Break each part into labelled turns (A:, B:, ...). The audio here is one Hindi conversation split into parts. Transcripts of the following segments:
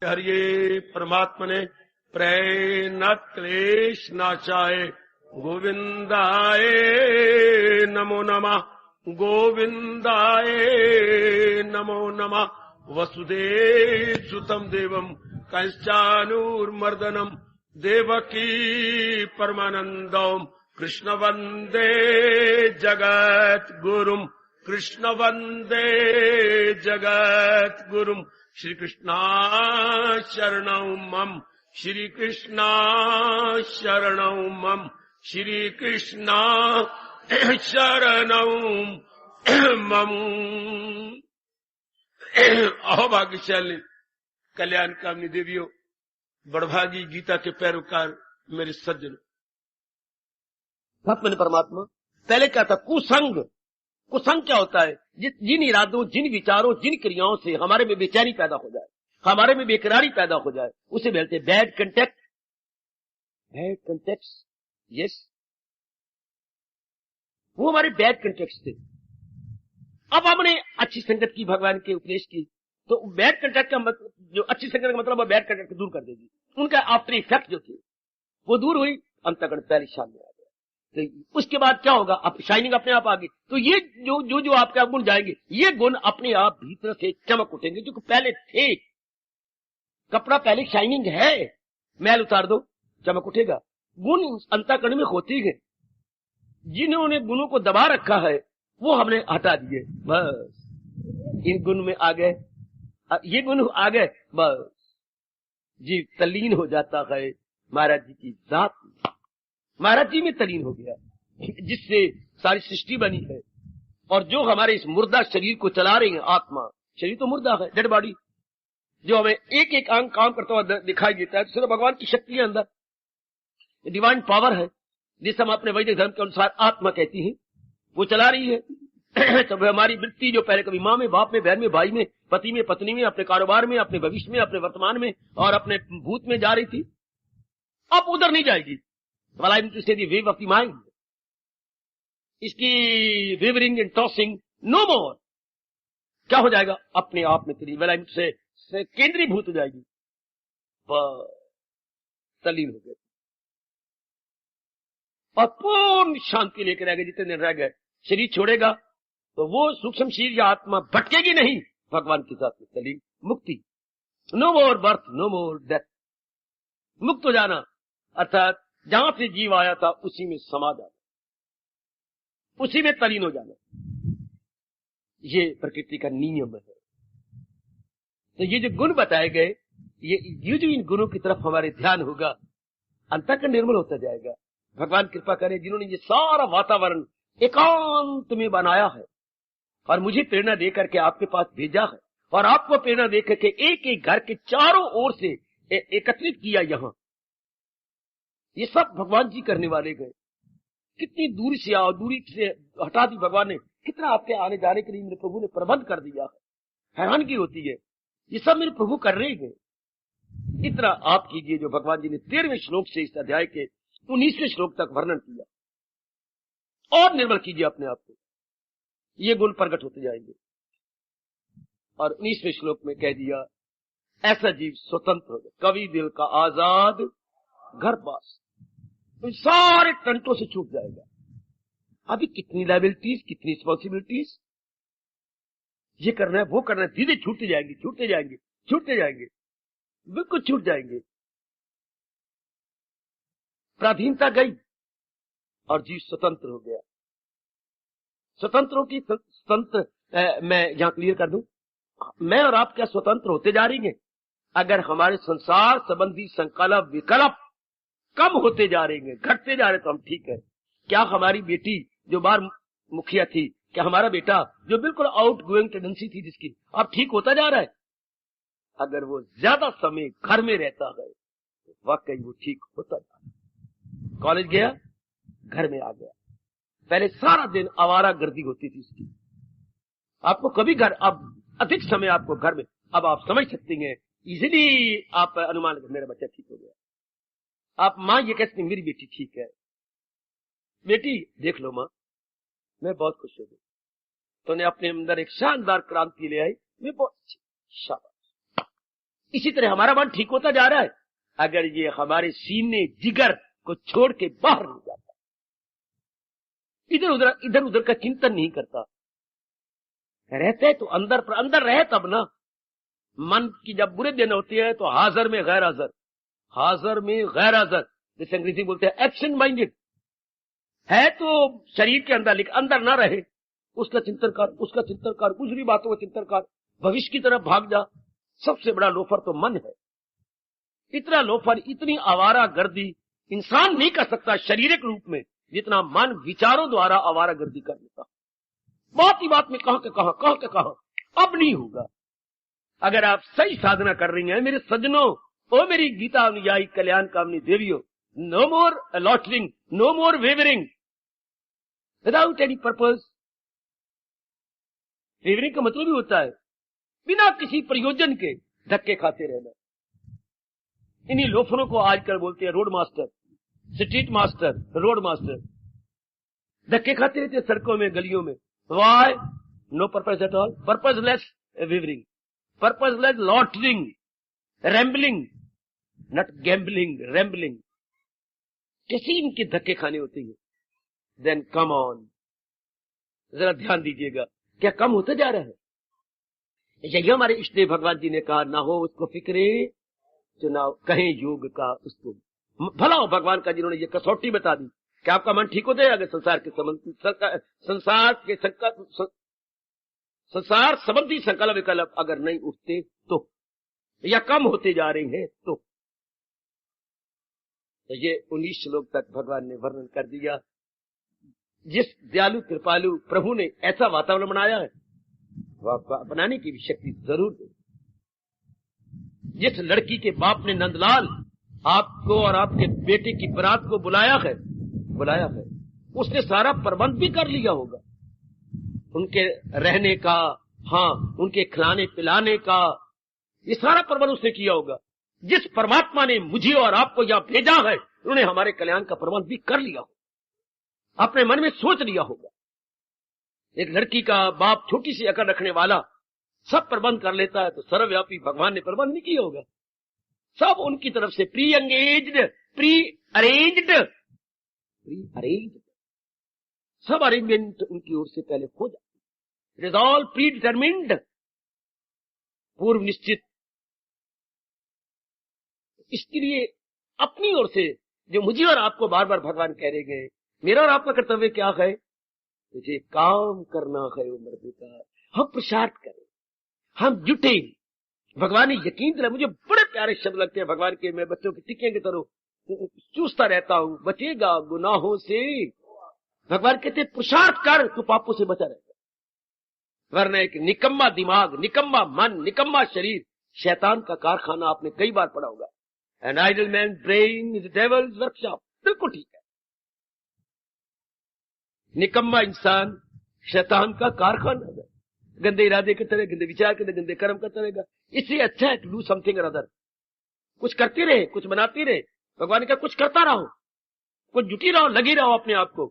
A: हरिये परमात्मने प्रेरणात् क्लेश नाशाय गोविंदाय नमो नमः, गोविंदाय नमो नमः। वसुदेव सुतं देवं कंचानूरमर्दनम देवकी परमानंदम कृष्ण वंदे जगत गुरुम, कृष्ण वंदे जगत गुरुम। श्री कृष्णा शरणं मम, श्री कृष्णा शरणं मम, श्री कृष्णा शरणं मम। अहो भाग्यशाली कल्याण कामनी देवियों, बड़भागी गीता के पैरोकार मेरे सज्जन, भक्त परमात्मा। पहले क्या था? कुसंग। कुसंग क्या होता है? जिन इरादों, जिन विचारों, जिन क्रियाओं से हमारे में बेचैनी पैदा हो जाए, हमारे में बेकरारी पैदा हो जाए, उसे बोलते bad contact. Bad contact, yes, वो हमारे बैड कंटेक्ट थे। अब हमने अच्छी संगत की, भगवान के उपदेश की, तो बैड कंटेक्ट का मतलब, जो अच्छी संगत का मतलब बैड कंटेक्ट को दूर कर देगी। उनका आफ्टर इफेक्ट जो थे वो दूर हुई, अंतःकरण पहले सामने आ गया। तो उसके बाद क्या होगा? अब शाइनिंग अपने आप आ गई। तो ये जो आपके गुण जाएंगे, ये गुण अपने आप भीतर से चमक उठेंगे, जो पहले थे। कपड़ा पहले शाइनिंग है, मैल उतार दो, चमक उठेगा। गुण अंतःकरण में होते हैं। जिन्होंने गुणों को दबा रखा है वो हमने हटा दिए, बस इन गुण में आ गए, ये गुण आ गए, बस जीव तल्लीन हो जाता है महाराज जी की जात। महाराज जी में तल्लीन हो गया, जिससे सारी सृष्टि बनी है। और जो हमारे इस मुर्दा शरीर को चला रही है आत्मा, शरीर तो मुर्दा है, डेड बॉडी, जो हमें एक एक अंग काम करता हुआ दिखाई देता है, सिर्फ भगवान की शक्ति है अंदर, डिवाइन पावर है, जिसे हम अपने वैदिक धर्म के अनुसार आत्मा कहती है, वो चला रही है। तो हमारी वृत्ति जो पहले कभी माँ में, बाप में, बहन में, भाई में, पति में, पत्नी में, अपने कारोबार में, अपने भविष्य में, अपने वर्तमान में और अपने भूत में जा रही थी, अब उधर नहीं जाएगी। वेव ऑफ द माइंड, इसकी वेवरिंग एंड टॉसिंग नो मोर। क्या हो जाएगा? अपने आप में तेरी वेलाइम से केंद्रीभूत हो जाएगी, तल्लीन हो गए और पूर्ण शांति लेकर रहेगा। जितने दिन रह गए, शरीर छोड़ेगा तो वो सूक्ष्म शरीर या आत्मा भटकेगी नहीं, भगवान के साथ में तल्लीन, मुक्ति। नो मोर बर्थ, नो मोर डेथ, मुक्त हो जाना, अर्थात जहां से जीव आया था उसी में समा जाना, उसी में तल्लीन हो जाना। ये प्रकृति का नियम है। तो ये जो गुण बताए गए, ये जो इन गुणों की तरफ हमारे ध्यान होगा, अंतःकरण निर्मल होता जाएगा। भगवान कृपा करे, जिन्होंने ये सारा वातावरण एकांत में बनाया है और मुझे प्रेरणा देकर के आपके पास भेजा है, और आपको प्रेरणा देकर के एक एक घर के चारों ओर से एकत्रित किया यहां, ये सब भगवान जी करने वाले गए। कितनी दूरी से आओ, दूरी से हटा दी भगवान ने, कितना आपके आने जाने के लिए मेरे प्रभु ने प्रबंध कर दिया है। हैरानगी होती है, ये सब मेरे प्रभु कर रहे हैं। इतना आप कीजिए जो भगवान जी ने 13वें श्लोक से इस अध्याय के 19वें श्लोक तक वर्णन किया, और निर्मल कीजिए अपने आप को, ये गुण प्रकट होते जाएंगे। और 19वें श्लोक में कह दिया, ऐसा जीव स्वतंत्र हो गया, कवि दिल का आजाद घर पास, तो सारे टंटों से छूट जाएगा। अभी कितनी लायबिलिटीज, कितनी रिस्पॉन्सिबिलिटीज, ये करना है, वो करना है, धीरे छूटते जाएंगे, छूटते जाएंगे, छूटते जाएंगे, बिल्कुल छूट जाएंगे। पराधीनता गई और जीव स्वतंत्र हो गया। स्वतंत्रों की स्वतंत्र, मैं यहां क्लियर कर दूं, मैं और आप क्या स्वतंत्र होते जा रही हैं? अगर हमारे संसार संबंधी संकल्प विकल्प कम होते जा रहे हैं, घटते जा रहे, तो हम ठीक है। क्या हमारी बेटी जो बार मुखिया थी, क्या हमारा बेटा जो बिल्कुल आउट गोइंग टेंडेंसी थी जिसकी, अब ठीक होता जा रहा है? अगर वो ज्यादा समय घर में रहता है तो वाकई वो ठीक होता जा रहा है। कॉलेज गया, घर में आ गया, पहले सारा दिन आवारा गर्दी होती थी उसकी, आपको कभी घर, अब अधिक समय आपको घर में, अब आप समझ सकती हैं इजीली, आप अनुमान कर मेरा बच्चा ठीक हो गया। आप माँ ये कहती मेरी बेटी ठीक है, बेटी देख लो माँ मैं बहुत खुश हो गई, तूने अपने अंदर एक शानदार क्रांति ले आई, मैं बहुत अच्छी, शाबाश। इसी तरह हमारा मन ठीक होता जा रहा है अगर ये हमारे सीने जिगर को छोड़ के बाहर नहीं जाता, इधर उधर का चिंतन नहीं करता, रहते तो अंदर पर अंदर रहे तब ना। मन की जब बुरे दिन होती है तो हाजिर में गैर हाजिर, हाजिर में गैर हाजिर, जैसे अंग्रेजी बोलते हैं एब्सेंट माइंडेड है, तो शरीर के अंदर लेकिन अंदर ना रहे, उसका चिंतन कर, उसका चिंतन कर, दूसरी बातों का चिंतन कर, भविष्य की तरफ भाग जा। सबसे बड़ा लोफर तो मन है। इतना लोफर, इतनी आवारा गर्दी इंसान नहीं कर सकता शारीरिक रूप में जितना मन विचारों द्वारा आवारा गर्दी कर लेता। बात ही बात में कहां के कहां अब नहीं होगा। अगर आप सही साधना कर रही हैं मेरे सज्जनों, ओ मेरी गीता अनुयायी कल्याण कामनी देवियों, no more loitering, no more wavering without any purpose. Wavering का मतलब ही होता है बिना किसी प्रयोजन के धक्के खाते रहना। इन्हीं लोफरों को आजकल बोलते हैं road master, street master, road master. धक्के खाते रहते सड़कों में, गलियों में। Why? No purpose at all, purposeless wavering, purposeless loitering, rambling, not gambling, rambling. कैसे इनके धक्के खाने होते हैं? देन कम ऑन, जरा ध्यान दीजिएगा, क्या कम होता जा रहा है? यही हमारे इष्टदेव भगवान जी ने कहा, ना हो उसको फिक्रे चुनाव, कहें योग का उसको भला हो भगवान का, जिन्होंने ये कसौटी बता दी कि आपका मन ठीक हो जाएगा। संसार संबंधी संकल्प विकल्प अगर नहीं उठते तो, या कम होते जा रहे हैं तो ये 19 श्लोक तक भगवान ने वर्णन कर दिया। जिस दयालु कृपालु प्रभु ने ऐसा वातावरण बनाया है वह अपनाने की भी शक्ति जरूर दे। जिस लड़की के बाप ने नंदलाल आपको और आपके बेटे की बारात को बुलाया है, उसने सारा प्रबंध भी कर लिया होगा, उनके रहने का, हाँ, उनके खिलाने पिलाने का, ये सारा प्रबंध उसने किया होगा। जिस परमात्मा ने मुझे और आपको यहां भेजा है, उन्होंने हमारे कल्याण का प्रबंध भी कर लिया होगा, अपने मन में सोच लिया होगा। एक लड़की का बाप छोटी सी अकड़ रखने वाला सब प्रबंध कर लेता है, तो सर्वव्यापी भगवान ने प्रबंध नहीं किया होगा। सब उनकी तरफ से प्री अरेंज्ड, सब अरेंजमेंट उनकी ओर से पहले हो जाती। It is all pre determined, पूर्व निश्चित। इसके लिए अपनी ओर से जो मुझे और आपको बार बार भगवान कह रहे गए, मेरा और आपका कर्तव्य क्या है? मुझे काम करना है उम्र पिता, हम पुरुषार्थ करें, हम जुटे। भगवान ने यकीन दिलाया, मुझे बड़े प्यारे शब्द लगते हैं भगवान के, मैं बच्चों की टिक्के की तरह चूसता रहता हूं, बचेगा गुनाहों से। भगवान कहते पुरुषार्थ कर, तू पापों से बचा रहेगा। वरना एक निकम्मा दिमाग, निकम्मा मन, निकम्मा शरीर शैतान का कारखाना, आपने कई बार पढ़ा होगा। An idle man brain is devil's workshop, बिल्कुल ठीक है। निकम्मा इंसान शैतान का कारखाना है, गंदे इरादे करते रहे, गंदे विचार करते, गंदे कर्म करता रहेगा। इससे अच्छा है टू डू समथिंग और अदर, कुछ करते रहे, कुछ बनाते रहे। भगवान ने कहा कुछ करता रहो, कुछ जुटी रहो, लगी रहो अपने आप को।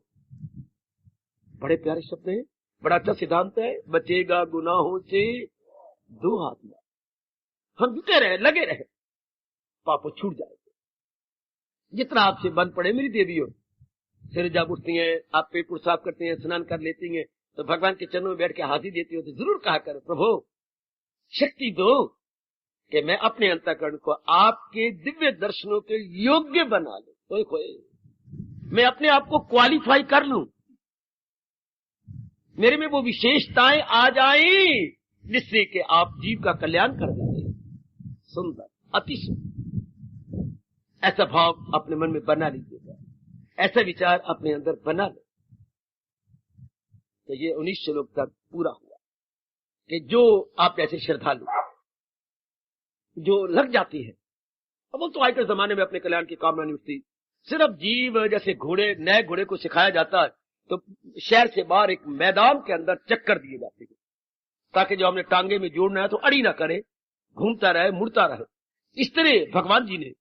A: बड़े प्यारे शब्द हैं, बड़ा अच्छा सिद्धांत है। बचेगा गुनाहों से दो हाथ में, हम जुटे रहे, लगे रहे, पापों छूट जाएंगे। जितना आपसे बन पड़े मेरी देवियों, सिर जब उठती हैं, आप पेट पुर साफ करती हैं, स्नान कर लेती हैं, तो भगवान के चरणों में बैठ के हाथी देती हो तो जरूर कहा करो, प्रभु शक्ति दो कि मैं अपने अंतःकरण को आपके दिव्य दर्शनों के योग्य बना लूं, मैं अपने आप को क्वालिफाई कर लूं, मेरे में वो विशेषताएं आ जाएं जिससे कि आप जीव का कल्याण कर देंगे। सुंदर, अति सुंदर। ऐसा भाव अपने मन में बना लीजिएगा, ऐसा विचार अपने अंदर बना ले। तो ये 19 श्लोक तक पूरा हुआ कि जो आप ऐसे श्रद्धालु जो लग जाती है, अब वो तो आजकल जमाने में अपने कल्याण की कामना नहीं उठती। सिर्फ जीव जैसे घोड़े, नए घोड़े को सिखाया जाता है तो शहर से बाहर एक मैदान के अंदर चक्कर दिए जाते हैं ताकि जो हमने टांगे में जोड़ना है तो अड़ी ना करे, घूमता रहे, मुड़ता रहे। इस तरह भगवान जी ने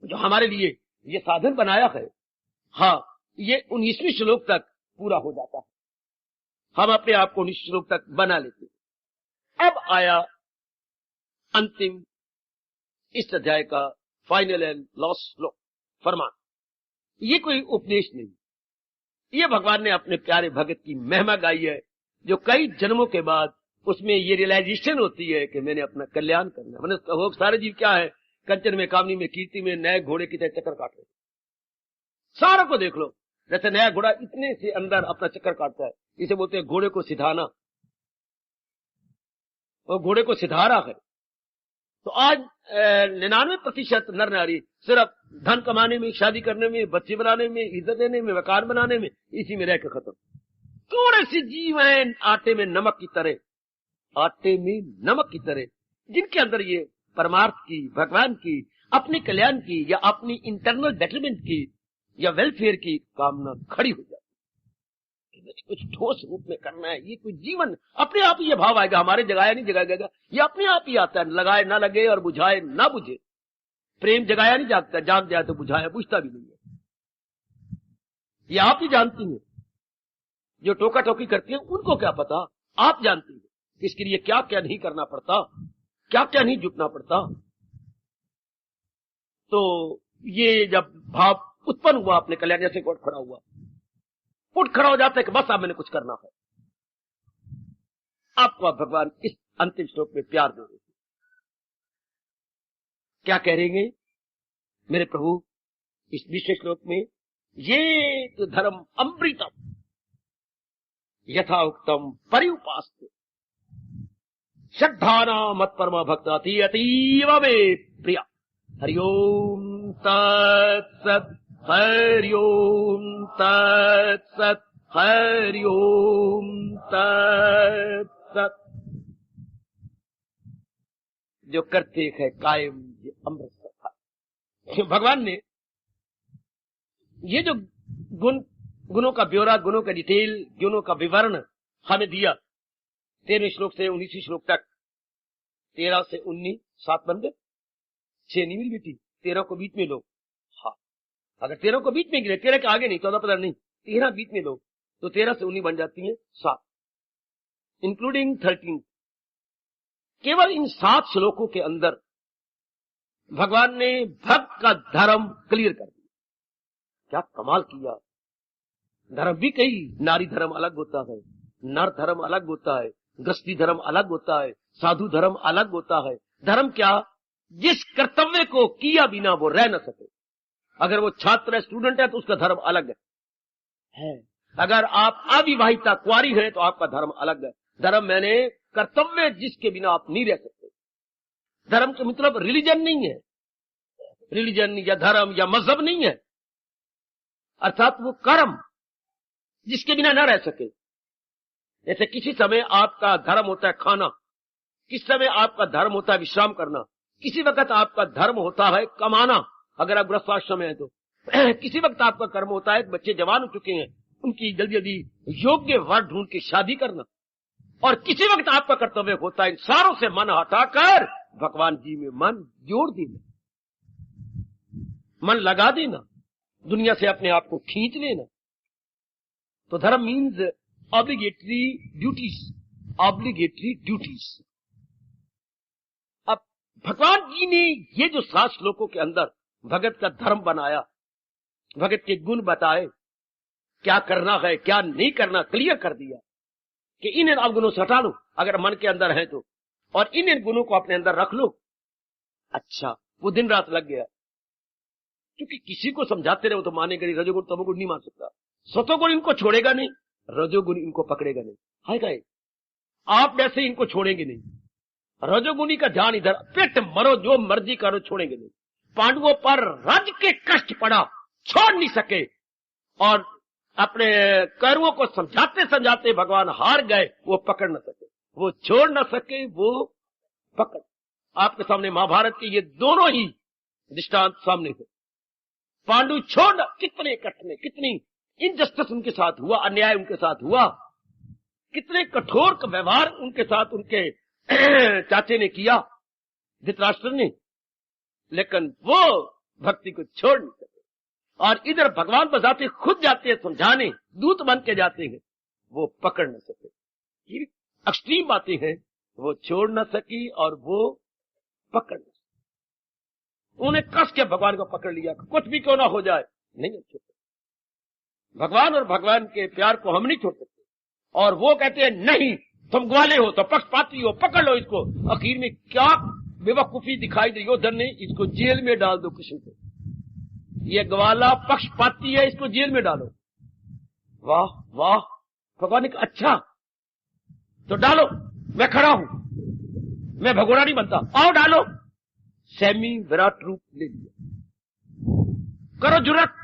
A: जो हमारे लिए ये साधन बनाया है, हाँ, ये 19वें श्लोक तक पूरा हो जाता है। हम अपने आप को 19 श्लोक तक बना लेते हैं। अब आया अंतिम इस अध्याय का फाइनल एंड लास्ट श्लोक फरमान। ये कोई उपदेश नहीं, ये भगवान ने अपने प्यारे भगत की महिमा गाई है, जो कई जन्मों के बाद उसमें ये रियलाइजेशन होती है कि मैंने अपना कल्याण करना है। मैंने वो सारे जीव क्या है, कंचन में, कामनी में, कीर्ति में नए घोड़े की तरह चक्कर काट रहे। सारा को देख लो, जैसे नया घोड़ा इतने से अंदर अपना चक्कर काटता है, इसे बोलते हैं घोड़े को सिधाना। और घोड़े को सिधा रहा है। तो आज 99% नर नारी सिर्फ धन कमाने में, शादी करने में, बच्चे बनाने में, इज्जत देने में, मकान बनाने में, इसी में रहकर खत्म। थोड़े से जीव हैं आटे में नमक की तरह, आटे में नमक की तरह, जिनके अंदर ये परमार्थ की, भगवान की, अपने कल्याण की या अपनी इंटरनल बेटरमेंट की या वेलफेयर की कामना खड़ी हो जाती है। कुछ ठोस रूप में करना है, ये कोई जीवन अपने आप ही ये भाव आएगा, हमारे जगाया नहीं जगाएगा, ये अपने आप ही आता है। लगाए ना लगे और बुझाए ना बुझे। प्रेम जगाया नहीं जागता, जाग जाए तो बुझाया बुझता भी नहीं है। ये आप ही जानती हैं। जो टोका टोकी करती हैं उनको क्या पता, आप जानती हैं इसके लिए क्या क्या नहीं करना पड़ता, क्या क्या नहीं झुकना पड़ता। तो ये जब भाव उत्पन्न हुआ अपने कल्याण, जैसे कोट खड़ा हुआ, उठ खड़ा हो जाता है कि बस अब मैंने कुछ करना है। आपको भगवान इस अंतिम श्लोक में प्यार दे रहे हैं। क्या कह रहेंगे मेरे प्रभु इस विशेष श्लोक में? ये तो धर्म अमृतम यथा उक्तम परिउपास्ते श्रद्धाना मत परमा भक्ताति अतीव मे प्रिया। हरिओम तत्सत्, हरिओम तत्सत्, हरिओम तत्सत्। जो करते है कायम ये अमृत सत्ता। भगवान ने ये जो गुणों का ब्यौरा, गुणों का डिटेल, गुणों का विवरण हमें दिया 13वें श्लोक से 19वें श्लोक तक। 13 से 19 7 बन गए, 6 नहीं मिल बेटी, 13 को बीच में लो। हाँ, अगर 13 को बीच में गिरे, 13 के आगे नहीं, 14-15 नहीं, 13 बीच में लो तो 13 से 19 बन जाती है 7, इंक्लूडिंग 13। केवल इन 7 श्लोकों के अंदर भगवान ने भक्त का धर्म क्लियर कर दिया। क्या कमाल किया। धर्म भी कई, नारी धर्म अलग होता है, नर धर्म अलग होता है, गृहस्थी धर्म अलग होता है, साधु धर्म अलग होता है। धर्म क्या? जिस कर्तव्य को किया बिना वो रह न सके। अगर वो छात्र है, स्टूडेंट है, तो उसका धर्म अलग है। अगर आप अविवाहिता कुंवारी हैं तो आपका धर्म अलग है। धर्म मैंने कर्तव्य जिसके बिना आप नहीं रह सकते। धर्म का मतलब रिलीजन नहीं है, रिलीजन या धर्म या मजहब नहीं है, अर्थात वो कर्म जिसके बिना न रह सके। जैसे किसी समय आपका धर्म होता है खाना, किस समय आपका धर्म होता है विश्राम करना, किसी वक्त आपका धर्म होता है कमाना, अगर आप गृहस्थाश्रम में हैं तो किसी वक्त आपका कर्म होता है बच्चे जवान हो चुके हैं, उनकी जल्दी जल्दी योग्य वर ढूंढ के शादी करना, और किसी वक्त आपका कर्तव्य होता है इन सारों से मन हटाकर भगवान जी में मन जोड़ देना, मन लगा देना, दुनिया से अपने आप को खींच लेना। तो धर्म means obligatory duties, obligatory duties. अब भगवान जी ने ये जो 7 श्लोकों के अंदर भगत का धर्म बनाया, भगत के गुण बताए, क्या करना है क्या नहीं करना क्लियर कर दिया कि इन अवगुणों से हटा लो अगर मन के अंदर है तो, और इन गुणों को अपने अंदर रख लो। अच्छा, वो दिन रात लग गया, क्योंकि किसी को समझाते रहो तो मानेगा नहीं। रजोगुण तमोगुण नहीं मान सकता, सतोगुण इनको छोड़ेगा नहीं, रजोगुण इनको पकड़ेगा नहीं। हाय गाय, आप वैसे इनको छोड़ेंगे नहीं। रजोगुणी का ध्यान इधर, पेट मरो जो मर्जी करो, छोड़ेंगे नहीं। पांडवों पर रज के कष्ट पड़ा, छोड़ नहीं सके, और अपने कौरवों को समझाते समझाते भगवान हार गए, वो पकड़ न सके, वो छोड़ न सके, वो पकड़। आपके सामने महाभारत के ये दोनों ही दृष्टांत सामने है। पांडु छोड़, कितने कठिन, कितनी इनजस्टिस उनके साथ हुआ, अन्याय उनके साथ हुआ, कितने कठोर का व्यवहार उनके साथ उनके चाचे ने किया, धृतराष्ट्र ने, लेकिन वो भक्ति को छोड़ नहीं सके। और इधर भगवान बजाते खुद जाते हैं समझाने, दूत बन के जाते हैं, वो पकड़ न सके। ये एक्सट्रीम बातें हैं, वो छोड़ न सकी और वो पकड़ न सकी। उन्हें कस के भगवान को पकड़ लिया, कुछ भी क्यों ना हो जाए, नहीं छोड़ सकते भगवान, और भगवान के प्यार को हम नहीं छोड़ सकते। और वो कहते हैं नहीं, तुम ग्वाले हो तो पक्षपाती हो, पकड़ लो इसको। आखिर में क्या बेवकूफी दिखाई दी योधन ने, इसको जेल में डाल दो कृष्ण को, ये ग्वाला पक्षपाती है, इसको जेल में डालो। वाह वाह, भगवान ने कहा अच्छा तो डालो, मैं खड़ा हूं, मैं भगोड़ा नहीं बनता, आओ डालो। सेमी विराट रूप ले लिया, करो जुर्रत,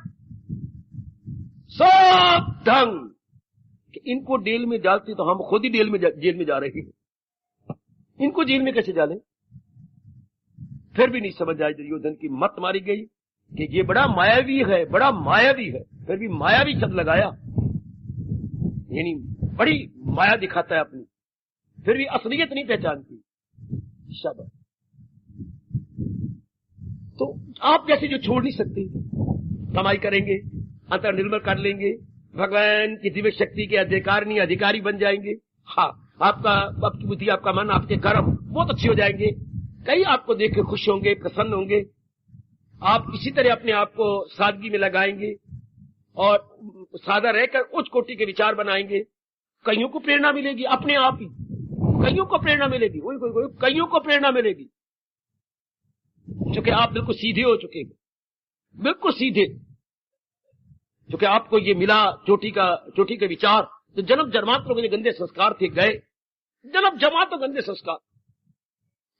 A: सब ढंग कि इनको जेल में डालते तो हम खुद ही जेल में जा रहे हैं, इनको जेल में कैसे डालें। फिर भी नहीं समझ आई, दुर्योधन की मत मारी गई कि ये बड़ा मायावी है, बड़ा मायावी है, फिर भी मायावी शब्द लगाया, यानी बड़ी माया दिखाता है अपनी, फिर भी असलियत नहीं पहचानती। शाबाश। तो आप जैसे जो छोड़ नहीं सकते, कमाई करेंगे, अंतर निर्मल कर लेंगे, भगवान की दिव्य शक्ति के अधिकारी बन जाएंगे। हाँ, आपकी बुद्धि, आपका मन, आपके कर्म बहुत अच्छे हो जाएंगे, कई आपको देख के खुश होंगे, प्रसन्न होंगे। आप इसी तरह अपने आप को सादगी में लगाएंगे और सादा रहकर उच्च कोटि के विचार बनाएंगे। कईयों को प्रेरणा मिलेगी, अपने आप ही कईयों को प्रेरणा मिलेगी, कईयों को प्रेरणा मिलेगी, क्योंकि आप बिल्कुल सीधे हो चुके हैं, बिल्कुल सीधे, क्योंकि आपको ये मिला चोटी के विचार। तो जन्म जन्मांतरों के गंदे संस्कार थे, गए जन्म जन्मांतरों गंदे संस्कार,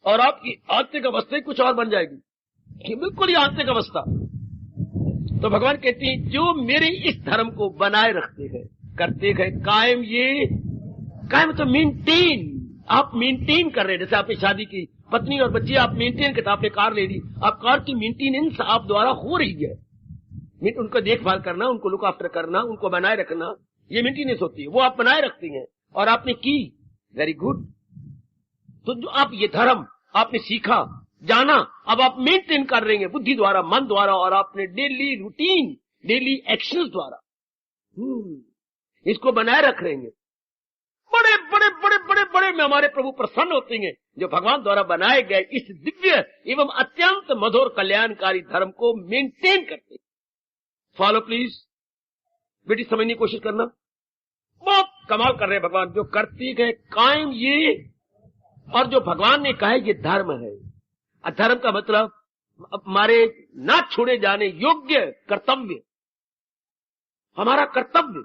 A: और आपकी आंतरिक अवस्था कुछ और बन जाएगी, बिल्कुल ही आंतरिक अवस्था। तो भगवान कहते हैं जो मेरे इस धर्म को बनाए रखते हैं, करते हैं कायम, ये कायम तो मेंटेन, आप मेंटेन कर रहे हैं। जैसे आपने शादी की, पत्नी और बच्चे आप मेंटेन करते, आपने कार ले ली, आप कार की मेंटेनेंस आप द्वारा हो रही है, उनको देखभाल करना, उनको लुक आफ्टर करना, उनको बनाए रखना, ये मेंटेनेंस होती है, वो आप बनाए रखती हैं और आपने की, वेरी गुड। तो जो आप ये धर्म आपने सीखा, जाना, अब आप मेंटेन कर रहे हैं बुद्धि द्वारा, मन द्वारा, और आपने डेली रूटीन, डेली एक्शंस द्वारा इसको बनाए रख रहे हैं। बड़े बड़े बड़े बड़े बड़े में हमारे प्रभु प्रसन्न होते हैं जो भगवान द्वारा बनाए गए इस दिव्य एवं अत्यंत मधुर कल्याणकारी धर्म को मेंटेन करते हैं। फॉलो प्लीज, बेटी समझने की कोशिश करना, बहुत कमाल कर रहे हैं भगवान, जो करती गए कायम ये, और जो भगवान ने कहा ये धर्म है। धर्म का मतलब हमारे ना छोड़े जाने योग्य कर्तव्य, हमारा कर्तव्य।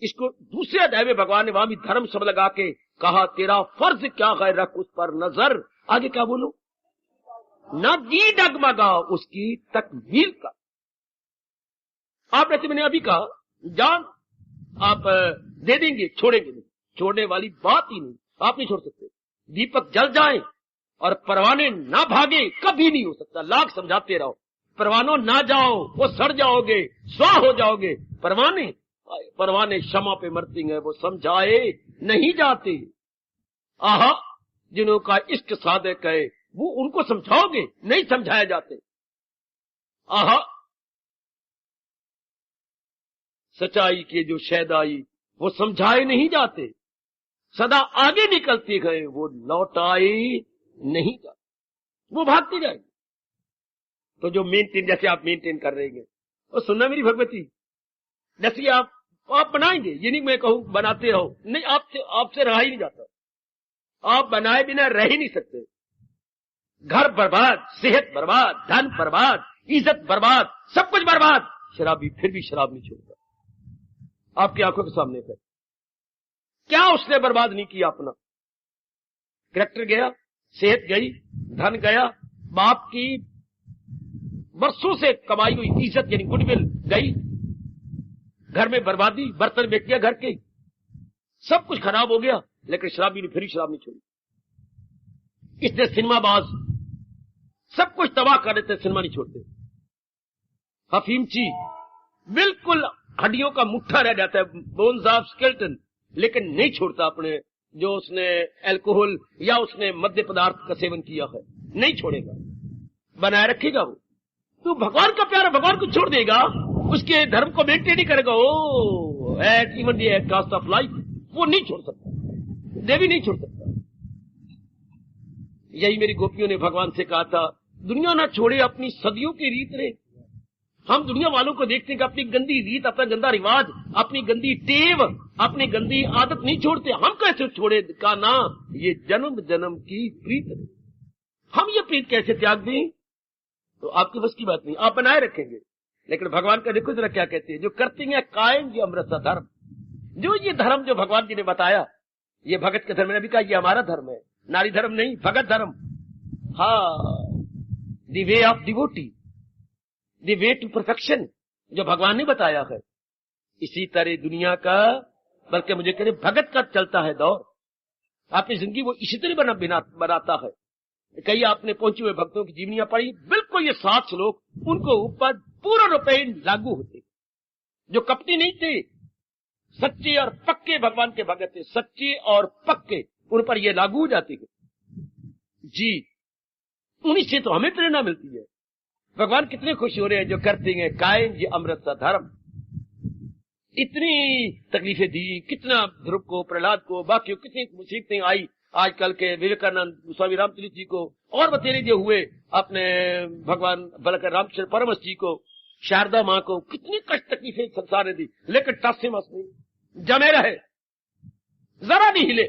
A: इसको दूसरे अध्याय में भगवान ने वहां भी धर्म शब्द लगा के कहा, तेरा फर्ज क्या है, रख उस पर नजर। आगे क्या बोलो, ना जी डगमगा उसकी तकमील का। आप जैसे मैंने अभी कहा, जान आप दे देंगे, छोड़ेंगे नहीं, छोड़ने वाली बात ही नहीं, आप नहीं छोड़ सकते। दीपक जल जाए और परवाने ना भागे, कभी नहीं हो सकता। लाख समझाते रहो, परवानों ना जाओ, वो सड़ जाओगे, स्वाह हो जाओगे। परवाने क्षमा पे मरती हैं, वो समझाए नहीं जाते। जिन्हों का इश्क साधक है वो उनको समझाओगे, नहीं समझाए जाते। सच्चाई के जो शहदाई वो समझाए नहीं जाते, सदा आगे निकलते गए, वो लौट आए नहीं जाते, वो भागते जाएंगे। तो जो मेंटेन, जैसे आप मेंटेन कर रहे हैं, और सुनना मेरी भगवती, जैसे आप बनाएंगे, ये नहीं मैं कहूं बनाते रहो, नहीं, आपसे रहा ही नहीं जाता, आप बनाए बिना रह ही नहीं सकते। घर बर्बाद, सेहत बर्बाद, धन बर्बाद, इज्जत बर्बाद, सब कुछ बर्बाद, शराबी फिर भी शराब नहीं छोड़ता। आपकी आंखों के सामने है, क्या उसने बर्बाद नहीं किया अपना? कैरेक्टर गया, सेहत गई, धन गया, बाप की वर्षों से कमाई हुई इज्जत यानी गुडविल गई, घर में बर्बादी, बर्तन बेच गया घर के, सब कुछ खराब हो गया, लेकिन शराबी ने फिर शराब नहीं छोड़ी। इसने सिनेमाबाज सब कुछ तबाह कर देते, सिनेमा नहीं छोड़ते। अफीमची बिल्कुल हड्डियों का मुट्ठा रह जाता है, बोन्स ऑफ स्केलेटन, लेकिन नहीं छोड़ता अपने, जो उसने अल्कोहल या उसने मद्य पदार्थ का सेवन किया है, नहीं छोड़ेगा, बनाए रखेगा वो। तो भगवान का प्यारा भगवान को छोड़ देगा, उसके धर्म को मेंटेन नहीं करेगा, oh at even the cost of life, वो नहीं छोड़ सकता, देवी नहीं छोड़ सकता। यही मेरी गोपियों ने भगवान से कहा था, दुनिया ना छोड़े अपनी सदियों की रीत रे। हम दुनिया वालों को देखते हैं कि अपनी गंदी रीत, अपना गंदा रिवाज, अपनी गंदी टेव, अपनी गंदी आदत नहीं छोड़ते। हम कैसे छोड़े? का ना ये जन्म जन्म की प्रीत है, हम ये प्रीत कैसे त्याग दें? तो आपकी बस की बात नहीं, आप बनाए रखेंगे। लेकिन भगवान का देखो जरा क्या कहते हैं, जो करते हैं कायम ये अमृत धर्म। जो ये धर्म जो भगवान जी ने बताया, ये भगत का धर्म है। अभी कहा ये हमारा धर्म है, नारी धर्म नहीं, भगत धर्म। हाँ, the way of devotee, the way to perfection, जो भगवान ने बताया है। इसी तरह दुनिया का, बल्कि मुझे कह भगत का चलता है दौर। आपकी जिंदगी वो इसी तरह बनाता है। कई आपने पहुंचे हुए भक्तों की जीवनियां पढ़ी, बिल्कुल ये 7 श्लोक उनको ऊपर पूरा रूपे लागू होते, जो कपटी नहीं थे, सच्चे और पक्के भगवान के भगत थे, सच्चे और पक्के, उन पर ये लागू हो जाती है जी। उन्हीं से तो हमें प्रेरणा मिलती है। भगवान कितने खुश हो रहे हैं जो करते हैं कायम ये अमृत सा धर्म। इतनी तकलीफें दी, कितना ध्रुव को, प्रहलाद को, बाकी कितनी मुसीबतें आई, आजकल के विवेकानंद स्वामी रामचरित जी को, और बतेरे जो हुए अपने भगवान बलकर रामचंद्र परमहंस जी को, शारदा माँ को, कितनी कष्ट तकलीफें संसार ने दी, लेकिन टस मस नहीं, जमे रहे, जरा नहीं हिले।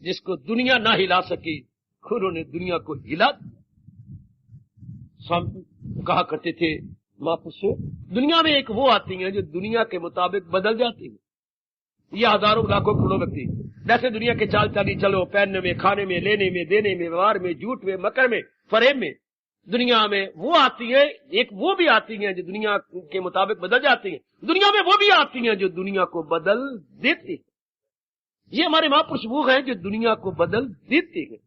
A: जिसको दुनिया ना हिला सकी, उन्होंने दुनिया को हिला। स्वामी कहा करते थे, महापुरुषों, दुनिया में एक वो आती है जो दुनिया के मुताबिक बदल जाती है। ये हजारों लाखों करोड़ों व्यक्ति जैसे दुनिया के चाल चाली चलो, पहनने में, खाने में, लेने में, देने में, व्यवहार में, झूठ में, मकर में, फरेब में, दुनिया में वो आती है। एक वो भी आती है जो दुनिया के मुताबिक बदल जाती है। दुनिया में वो भी आती है जो दुनिया को बदल देती है। ये हमारे महापुरुष वो हैं जो दुनिया को बदल देते हैं।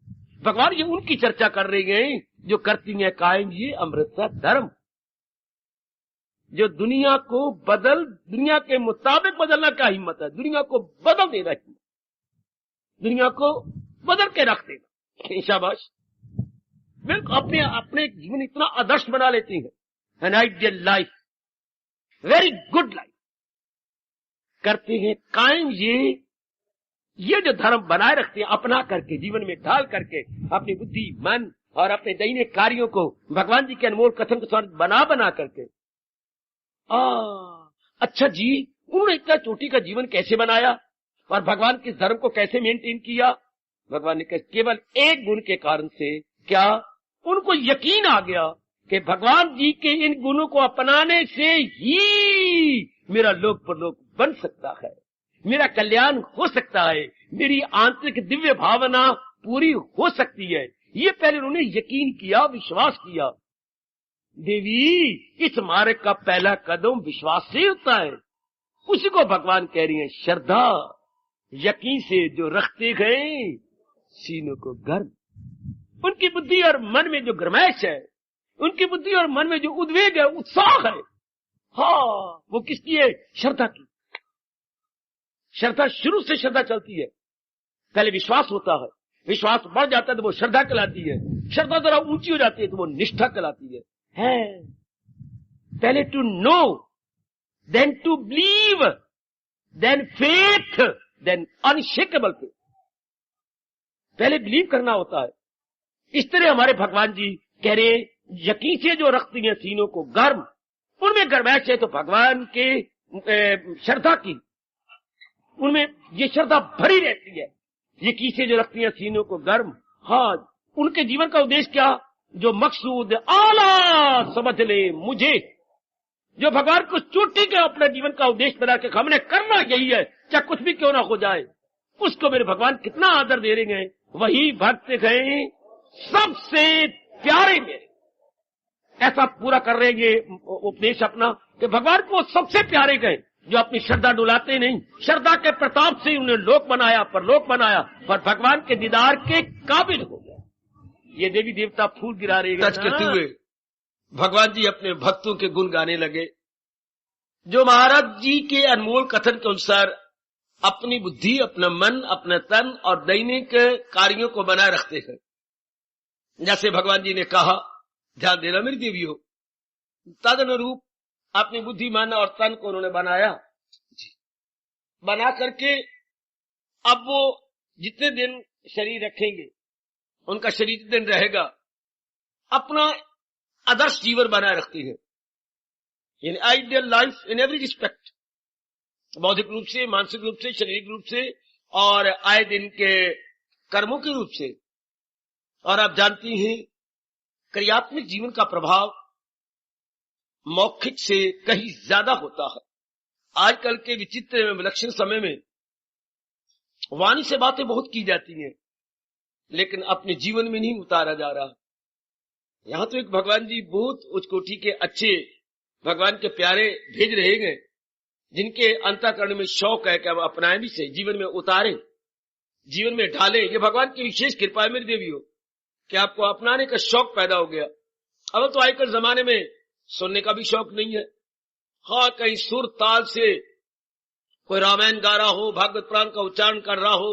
A: भगवान ये उनकी चर्चा कर रहे हैं जो करती हैं कायम ये अमृत सा धर्म, जो दुनिया को बदल, दुनिया के मुताबिक बदलना क्या हिम्मत है, दुनिया को बदल देना, दुनिया को बदल के रख देना। शाबाश, बिल्कुल अपने अपने जीवन इतना आदर्श बना लेती है, an ideal life, very good life करते हैं कायम ये जो धर्म बनाए रखते हैं, अपना करके, जीवन में ढाल करके, अपनी बुद्धि, मन और अपने दैनिक कार्यों को भगवान जी के अनमोल कथन के साथ बना करके। अच्छा जी, उन्होंने इतना चोटी का जीवन कैसे बनाया और भगवान के धर्म को कैसे मेंटेन किया? भगवान ने कहा केवल एक गुण के कारण से। क्या? उनको यकीन आ गया कि भगवान जी के इन गुणों को अपनाने से ही मेरा लोक परलोक बन सकता है, मेरा कल्याण हो सकता है, मेरी आंतरिक दिव्य भावना पूरी हो सकती है। ये पहले उन्होंने यकीन किया, विश्वास किया। देवी, इस मार्ग का पहला कदम विश्वास से होता है। उसी को भगवान कह रही है, श्रद्धा यकीन से जो रखते गए सीनों को गर्म। उनकी बुद्धि और मन में जो गर्माइश है, उनकी बुद्धि और मन में जो उद्वेग है, उत्साह है, हाँ, वो किसकी है? श्रद्धा की। श्रद्धा, शुरू से श्रद्धा चलती है। पहले विश्वास होता है, विश्वास बढ़ जाता है तो वो श्रद्धा कहलाती है, श्रद्धा जरा ऊंची हो जाती है तो वो निष्ठा कहलाती है। पहले to know, then to believe, then faith, then unshakeable faith. पहले बिलीव करना होता है। इस तरह हमारे भगवान जी कह रहे, यकीन से जो रखती हैं सीनों को गर्म, उनमें गर्माइश है तो भगवान के श्रद्धा की, उनमें ये श्रद्धा भरी रहती है। यकीन से जो रखती हैं सीनों को गर्म, हाँ, उनके जीवन का उद्देश्य क्या? जो मकसूद आला समझ ले मुझे, जो भगवान को चोटी के अपने जीवन का उद्देश्य बना के हमने करना यही है, चाहे कुछ भी क्यों ना हो जाए, उसको मेरे भगवान कितना आदर दे रहे हैं। वही भक्त गए सबसे प्यारे मेरे, ऐसा पूरा कर रहे ये उपदेश अपना कि भगवान को सबसे प्यारे गए, जो अपनी श्रद्धा डुलाते नहीं, श्रद्धा के प्रताप से उन्हें लोक बनाया, परलोक बनाया, पर भगवान के दीदार के काबिल हो गया। ये देवी देवता फूल गिरा रहे हैं करते हुए भगवान जी अपने भक्तों के गुण गाने लगे, जो महाराज जी के अनमोल कथन के अनुसार अपनी बुद्धि, अपना मन, अपना तन और दैनिक कार्यों को बनाए रखते हैं। जैसे भगवान जी ने कहा, ध्यान देना मेरी देवियों, तद अनुरूप अपनी बुद्धि, मन और तन को उन्होंने बनाया, बना करके अब वो जितने दिन शरीर रखेंगे उनका शरीर जितने दिन रहेगा अपना आदर्श जीवन बनाए रखती है, यानी ideal life in every respect, बौद्धिक रूप से, मानसिक रूप से, शारीरिक रूप से और आए दिन के कर्मों के रूप से। और आप जानती हैं क्रियात्मक जीवन का प्रभाव मौखिक से कहीं ज्यादा होता है। आजकल के विचित्र विलक्षण समय में वाणी से बातें बहुत की जाती हैं, लेकिन अपने जीवन में नहीं उतारा जा रहा। यहां तो एक भगवान जी बहुत उच्च कोटि के अच्छे भगवान के प्यारे भेज रहे हैं, जिनके अंतःकरण में शौक है कि हम अपनाएं भी सही, जीवन में उतारें, जीवन में ढालें। ये भगवान की विशेष कृपा है मेरी देवियों कि आपको अपनाने का शौक पैदा हो गया। अब तो आजकल जमाने में सुनने का भी शौक नहीं है। हाँ, कहीं सुर ताल से कोई रामायण गा रहा हो, भागवत पुराण का उच्चारण कर रहा हो,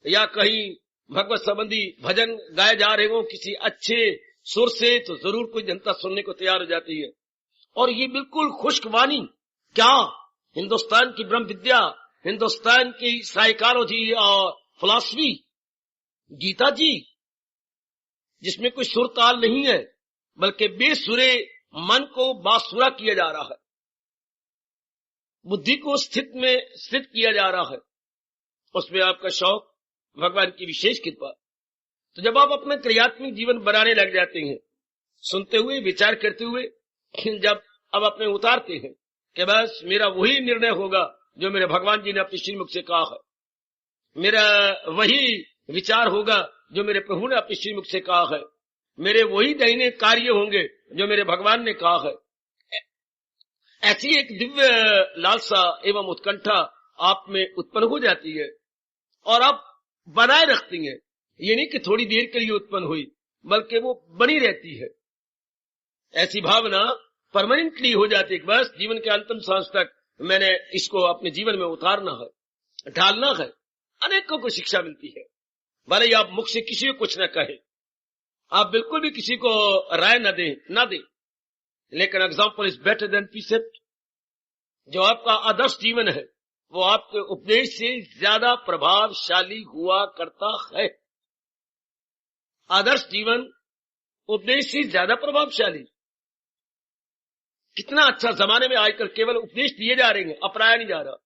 A: या कहीं भगवत संबंधी भजन गाए जा रहे हो किसी अच्छे सुर से, तो जरूर कोई जनता सुनने को तैयार हो जाती है। और ये बिल्कुल खुश्क वाणी, क्या हिंदुस्तान की ब्रह्म विद्या, हिंदुस्तान की साइकोलॉजी और फिलॉसफी, गीता जी, जिसमें कोई सुर ताल नहीं है, बल्कि बेसुरे मन को बासुरा किया जा रहा है, बुद्धि को स्थित किया जा रहा है, उसमें आपका शौक, भगवान की विशेष कृपा। तो जब आप अपना क्रियात्मक जीवन बनाने लग जाते हैं, सुनते हुए, विचार करते हुए, जब अब अपने उतारते हैं कि बस मेरा वही निर्णय होगा जो मेरे भगवान जी ने अपने श्रीमुख से कहा है, मेरा वही विचार होगा जो मेरे प्रभु ने अपने श्रीमुख से कहा है, मेरे वही दैनिक कार्य होंगे जो मेरे भगवान ने कहा है, ऐसी एक दिव्य लालसा एवं उत्कंठा आप में उत्पन्न हो जाती है और आप बनाए रखती हैं। ये नहीं कि थोड़ी देर के लिए उत्पन्न हुई, बल्कि वो बनी रहती है। ऐसी भावना परमानेंटली हो जाती है, बस जीवन के अंतिम सांस तक मैंने इसको अपने जीवन में उतारना है, ढालना है। अनेकों को शिक्षा मिलती है, भले ही आप मुख से किसी को कुछ न कहे, आप बिल्कुल भी किसी को राय न दें, लेकिन example is better than precept. जो आपका आदर्श जीवन है वो आपके उपदेश से ज्यादा प्रभावशाली हुआ करता है। आदर्श जीवन उपदेश से ज्यादा प्रभावशाली। कितना अच्छा जमाने में आजकल केवल उपदेश दिए जा रहे हैं, अपनाया नहीं जा रहा।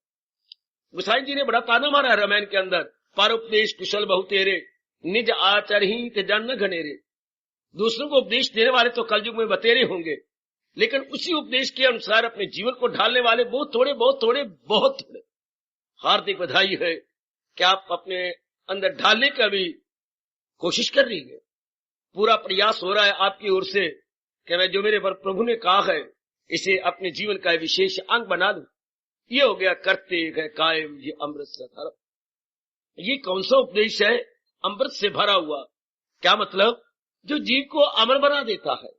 A: गोसाई जी ने बड़ा ताना मारा है रामायण के अंदर, पर उपदेश कुशल बहु तेरे, निज आचरही ते जन न घनेरे। दूसरों को उपदेश देने वाले तो कलयुग में बतेरे होंगे, लेकिन उसी उपदेश के अनुसार अपने जीवन को ढालने वाले बहुत थोड़े। हार्दिक बधाई है कि आप अपने अंदर ढालने का भी कोशिश कर रही है। पूरा प्रयास हो रहा है आपकी ओर से कि मैं जो मेरे प्रभु ने कहा है इसे अपने जीवन का विशेष अंग बना लूं। ये हो गया करते गए कायम ये अमृत से धर्म। ये कौन सा उपदेश है? अमृत से भरा हुआ। क्या मतलब? जो जीव को अमर बना देता है,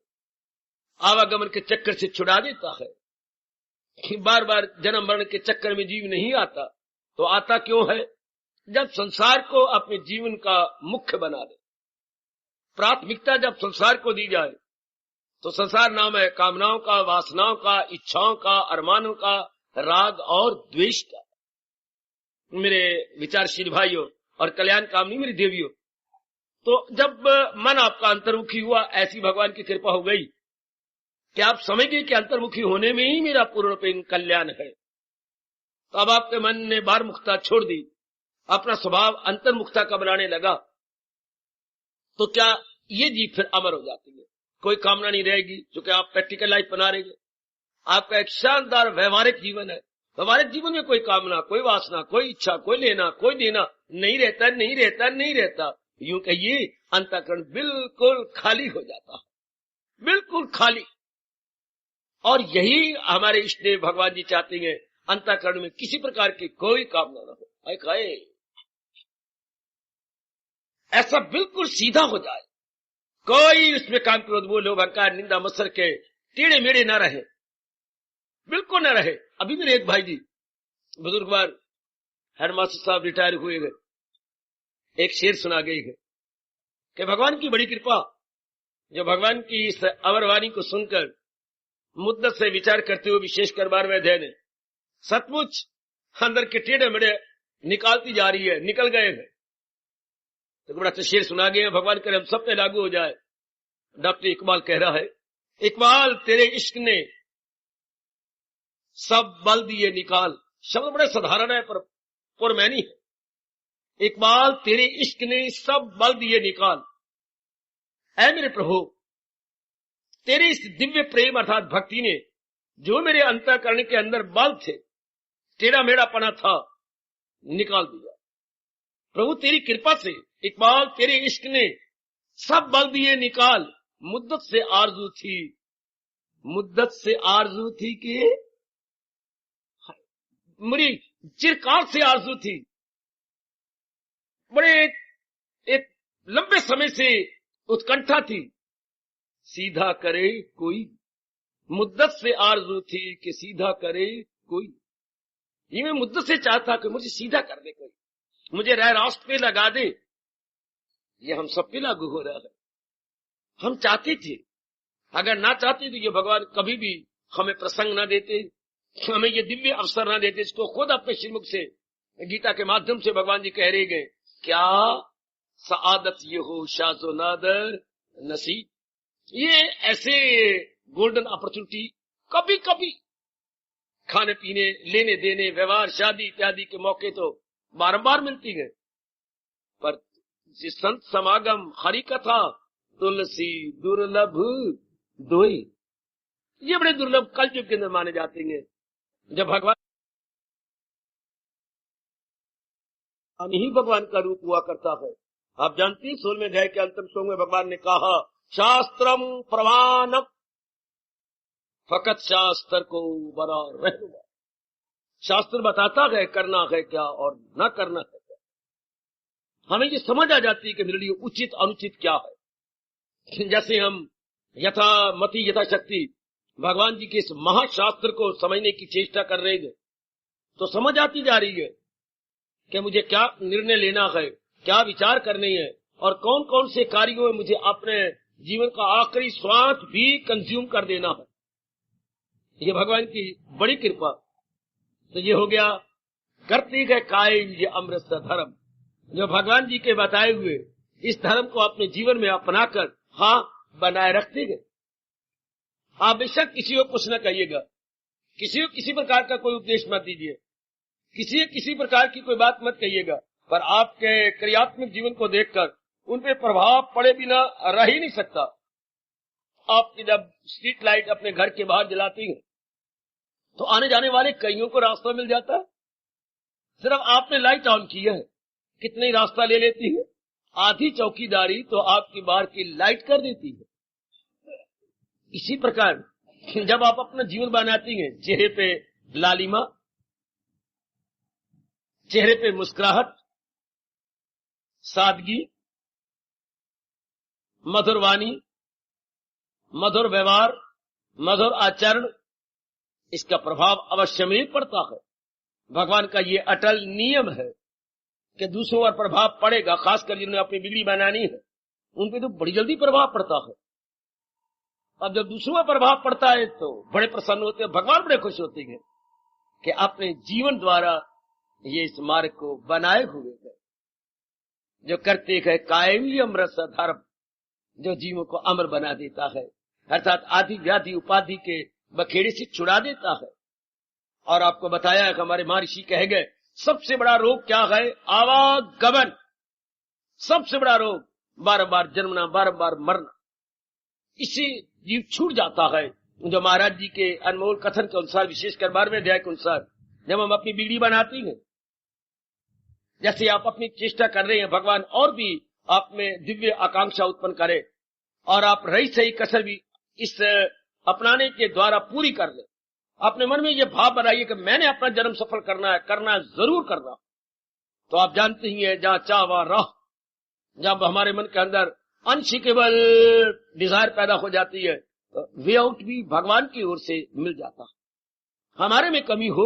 A: आवागमन के चक्कर से छुड़ा देता है। बार बार जन्म मरण के चक्कर में जीव नहीं आता, तो आता क्यों है? जब संसार को अपने जीवन का मुख्य बना दे, प्राथमिकता जब संसार को दी जाए, तो संसार नाम है कामनाओं का, वासनाओं का, इच्छाओं का, अरमानों का, राग और द्वेष का। मेरे विचारशील भाइयों और कल्याण कामनी मेरी देवियों, तो जब मन आपका अंतर्मुखी हुआ, ऐसी भगवान की कृपा हो गई कि आप समझ गए कि अंतर्मुखी होने में ही मेरा पूर्ण कल्याण है, तो अब आपके मन ने बार मुखता छोड़ दी, अपना स्वभाव अंतर्मुखता का बनाने लगा, तो क्या ये जीव फिर अमर हो जाती है। कोई कामना नहीं रहेगी, जो कि आप प्रैक्टिकल लाइफ बना रहे हैं। आपका एक शानदार व्यवहारिक जीवन है। व्यवहारिक जीवन में कोई कामना, कोई वासना, कोई इच्छा, कोई लेना, कोई देना नहीं रहता। यूं कहिए अंतःकरण बिल्कुल खाली हो जाता है, बिल्कुल खाली। और यही हमारे इष्ट देव भगवान जी चाहते हैं, अंतःकरण में किसी प्रकार की कोई कामना न हो। ऐसा बिल्कुल सीधा हो जाए, कोई उसमें काम क्रोध मोह लोभ अहंकार निंदा मत्सर के टेढ़े मेढ़े न रहे, बिल्कुल न रहे। अभी मेरे एक भाई जी बुजुर्गवार हेडमास्टर साहब रिटायर हुए गए, एक शेर सुना गई है कि भगवान की बड़ी कृपा, जो भगवान की इस अमरवाणी को सुनकर मुद्दत से विचार करते हुए विशेषकर 12वें अध्याय ने सचमुच अंदर के टेढ़े मेढ़े निकालती जा रही है, निकल गए हैं। तो बड़ा अच्छा शेर सुना गया, भगवान करे हम सब पे लागू हो जाए। डॉक्टर इकबाल कह रहा है, इकबाल तेरे इश्क ने सब बल दिए निकाल। शब्द बड़े साधारण है पर पुरमैनी है। इकबाल तेरे इश्क ने सब बल दिए निकाल। ऐ मेरे प्रभु, तेरे इस दिव्य प्रेम अर्थात भक्ति ने जो मेरे अंतःकरण के अंदर बल थे, टेढ़ा मेढ़ा पना था, निकाल दिया। प्रभु तेरी कृपा से इकबाल तेरे इश्क ने सब बल दिए निकाल। मुद्दत से आरजू थी, मुद्दत से आरजू थी कि मेरी चिरकाल से आरजू थी, बड़े एक लंबे समय से उत्कंठा थी, सीधा करे कोई। मुद्दत से आरजू थी कि सीधा करे कोई। ये मैं मुद्दत से चाहता कि मुझे सीधा कर दे कोई, मुझे राह रास्त पे लगा दे। ये हम सब पे लागू हो रहा है। हम चाहते थे, अगर ना चाहते तो ये भगवान कभी भी हमें प्रसंग ना देते, हमें ये दिव्य अवसर ना देते। इसको खुद अपने श्रीमुख से गीता के माध्यम से भगवान जी कह रहे गए, क्या सआदत ये हो शाजो नादर नसीब। ये ऐसे गोल्डन अपॉर्चुनिटी कभी कभी खाने पीने, लेने देने, व्यवहार, शादी इत्यादि के मौके तो बारंबार मिलती है, पर संत समागम, हरि कथा, तुलसी दुर्लभ दोई, ये बड़े दुर्लभ कलयुग के अंदर माने जाते हैं, जब भगवान ही भगवान का रूप हुआ करता है। आप जानती हैं 16वें अध्याय के अंतिम श्लोक में भगवान ने कहा, शास्त्रम प्रमाणम, फकत शास्त्र को बरा रहना। शास्त्र बताता है करना है क्या और ना करना है क्या। हमें ये समझ आ जाती है कि मेरे लिए उचित अनुचित क्या है। जैसे हम यथामति यथाशक्ति भगवान जी के इस महाशास्त्र को समझने की चेष्टा कर रहे हैं, तो समझ आती जा रही है कि मुझे क्या निर्णय लेना है, क्या विचार करने हैं, और कौन कौन से कार्यों में मुझे अपने जीवन का आखिरी श्वास भी कंज्यूम कर देना है। ये भगवान की बड़ी कृपा। तो ये हो गया करती है कायम ये अमृत धर्म, जो भगवान जी के बताए हुए इस धर्म को अपने जीवन में अपनाकर बनाए रखते गए। आप बेशक किसी को कुछ न कहिएगा, किसी को किसी प्रकार का कोई उपदेश मत दीजिए, किसी प्रकार की कोई बात मत कहिएगा, पर आपके क्रियात्मक जीवन को देखकर उन पे प्रभाव पड़े बिना रह ही नहीं सकता। आप जब स्ट्रीट लाइट अपने घर के बाहर जलाती हैं तो आने जाने वाले कईयों को रास्ता मिल जाता है। सिर्फ आपने लाइट ऑन की है, कितने रास्ता ले लेती है। आधी चौकीदारी तो आपकी बाहर की लाइट कर देती है। इसी प्रकार जब आप अपना जीवन बनाती हैं, चेहरे पे लालिमा, चेहरे पे मुस्कुराहट, सादगी, मधुर वाणी, मधुर व्यवहार, मधुर आचरण, इसका प्रभाव अवश्य में पड़ता है। भगवान का ये अटल नियम है कि दूसरों पर प्रभाव पड़ेगा, खासकर जिन्होंने अपनी बिगड़ी बनानी है उन पे तो बड़ी जल्दी प्रभाव पड़ता है। अब जब दूसरों पर प्रभाव पड़ता है तो बड़े प्रसन्न होते हैं, भगवान बड़े खुश होते हैं कि अपने जीवन द्वारा ये इस मार्ग को बनाए हुए है, जो करते है कायमी अमृत धर्म, जो जीवों को अमर बना देता है, अर्थात आदि व्याधि उपाधि के बखेड़े से छुड़ा देता है। और आपको बताया है कि हमारे महर्षि कह गए, सबसे बड़ा रोग क्या है? आवागमन। सबसे बड़ा रोग बार बार जन्मना, बार बार मरना, इससे जीव छूट जाता है। जो महाराज जी के अनमोल कथन के अनुसार, विशेषकर 12वें अध्याय के अनुसार, जब हम अपनी बिगड़ी बनाती हैं, जैसे आप अपनी चेष्टा कर रहे हैं, भगवान और भी आप में दिव्य आकांक्षा उत्पन्न करे और आप रही सही कसर भी इस अपनाने के द्वारा पूरी कर ले। अपने मन में ये भाव बनाइए कि मैंने अपना जन्म सफल करना है, करना जरूर करना। तो आप जानते ही हैं, जहां चाह वहां राह। जब हमारे मन के अंदर अनशिकेबल डिजायर पैदा हो जाती है तो वे आउट भी भगवान की ओर से मिल जाता है। हमारे में कमी हो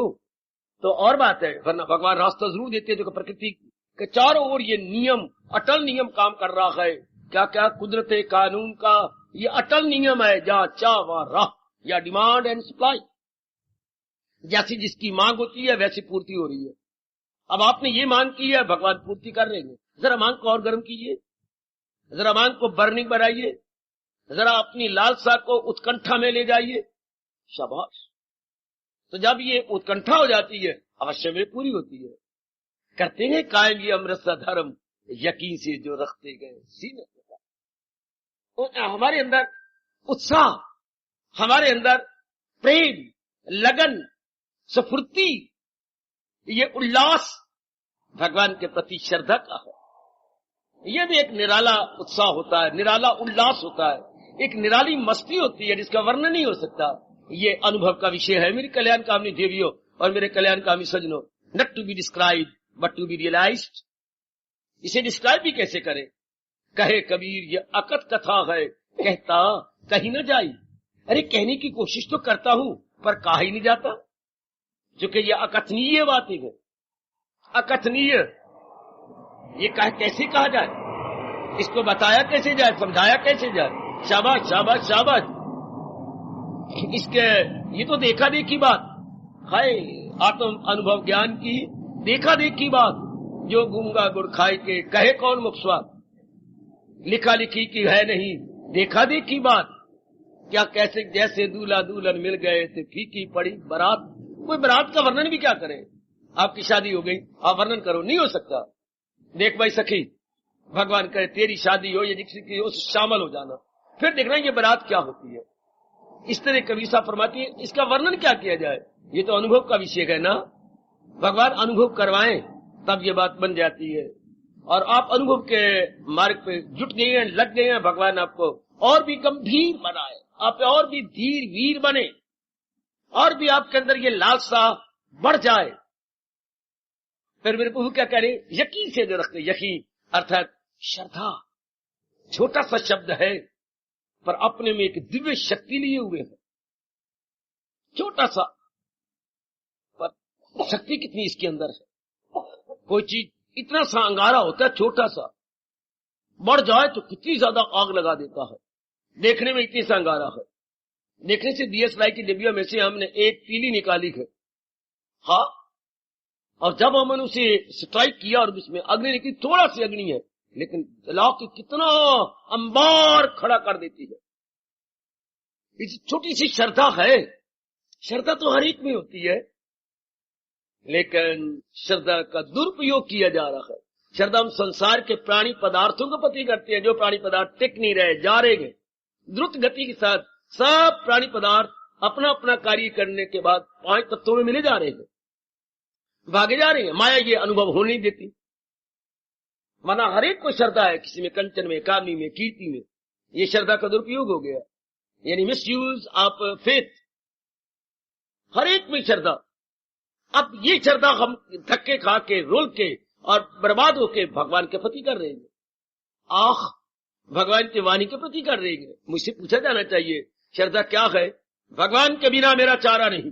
A: तो और बात है, वरना भगवान रास्ता जरूर देते हैं। जो प्रकृति के चारों ओर ये नियम, अटल नियम काम कर रहा है। क्या क्या कुदरत कानून का ये अटल नियम है, जहां चाह वहां राह, या डिमांड एंड सप्लाई। जैसी जिसकी मांग होती है वैसी पूर्ति हो रही है। अब आपने ये मांग की है, भगवान पूर्ति कर रहे हैं। जरा मांग को और गर्म कीजिए, जरा मांग को बर्निंग बनाइए, जरा अपनी लालसा को उत्कंठा में ले जाइए, शाबाश। तो जब ये उत्कंठा हो जाती है अवश्य में पूरी होती है। करते हैं कायम ये अमृत सा धर्म, यकीन से जो रखते गए सीने पर। तो हमारे अंदर उत्साह, हमारे अंदर प्रेम, लगन, स्फूर्ति, ये उल्लास भगवान के प्रति श्रद्धा का है। ये भी एक निराला उत्साह होता है, निराला उल्लास होता है, एक निराली मस्ती होती है जिसका वर्णन नहीं हो सकता। ये अनुभव का विषय है मेरी कल्याणकामी देवियों और मेरे कल्याणकामी सज्जनों। Not to be describe but to be realized. इसे डिस्क्राइब भी कैसे करें? कहे कबीर ये अकथ कथा है, कहता कहीं न जाई। अरे कहने की कोशिश तो करता हूं पर कहा ही नहीं जाता, क्योंकि ये अकथनीय बातें है। अकथनीय ये कैसे कहा जाए, इसको बताया कैसे जाए, समझाया कैसे जाए? शाबाश शाबाश शाबाश। इसके ये तो देखा देखी बात है, आत्म अनुभव ज्ञान की देखा देखी बात। जो गूंगा गुड़ खाए के कहे कौन मुखस्वाद, लिखा लिखी की है नहीं देखा देखी बात। क्या कैसे जैसे दूल्हा दुल्हन मिल गए थे फीकी पड़ी बारात। कोई बारात का वर्णन भी क्या करे? आपकी शादी हो गई, आप वर्णन करो, नहीं हो सकता। देख भाई सखी, भगवान करे तेरी शादी हो, ये जिसकी हो शामिल हो जाना, फिर देखना ये बारात क्या होती है। इस तरह कवि साहब फरमाती है, इसका वर्णन क्या किया जाए? ये तो अनुभव का विषय है ना। भगवान अनुभव करवाएं तब ये बात बन जाती है। और आप अनुभव के मार्ग पे जुट गए हैं, लग गए हैं। भगवान आपको और भी गंभीर बनाए, आप और भी धीर वीर बने, और भी आपके अंदर ये लालसा बढ़ जाए। फिर मेरे प्रभु क्या कह रहे? यकीन से जो रखते, यकीन अर्थात श्रद्धा। छोटा सा शब्द है पर अपने में एक दिव्य शक्ति लिए हुए है। छोटा सा पर शक्ति कितनी इसके अंदर है। कोई चीज इतना सा अंगारा होता है, छोटा सा बढ़ जाए तो कितनी ज्यादा आग लगा देता है। देखने में इतनी सा अंगारा है। देखने से DSLI की डिब्बियों में से हमने एक तीली निकाली है, हाँ, और जब हमने उसे स्ट्राइक किया और उसमें अग्नि निकली, थोड़ा सी अग्नि है लेकिन जला के कितना अंबार खड़ा कर देती है। इस छोटी सी श्रद्धा है। श्रद्धा तो हर एक में होती है, लेकिन श्रद्धा का दुरुपयोग किया जा रहा है। श्रद्धा हम संसार के प्राणी पदार्थों को प्रति करते हैं, जो प्राणी पदार्थ टिक नहीं रहे, जा रहे हैं द्रुत गति के साथ। सब प्राणी पदार्थ अपना अपना कार्य करने के बाद 5 तत्वों में मिले जा रहे हैं, भागे जा रहे हैं। माया ये अनुभव होने नहीं देती। माना हर एक को श्रद्धा है, किसी में कंचन में, कामनी में, कीर्ति में। ये श्रद्धा का दुरुपयोग हो गया, यानी मिस यूज ऑफ फेथ। हर एक में श्रद्धा। अब ये श्रद्धा हम धक्के खा के, रोल के और बर्बाद होके भगवान के प्रति कर रहे हैं। आह, भगवान की वाणी के प्रति कर रहे हैं। मुझसे पूछा जाना चाहिए श्रद्धा क्या है? भगवान के बिना मेरा चारा नहीं,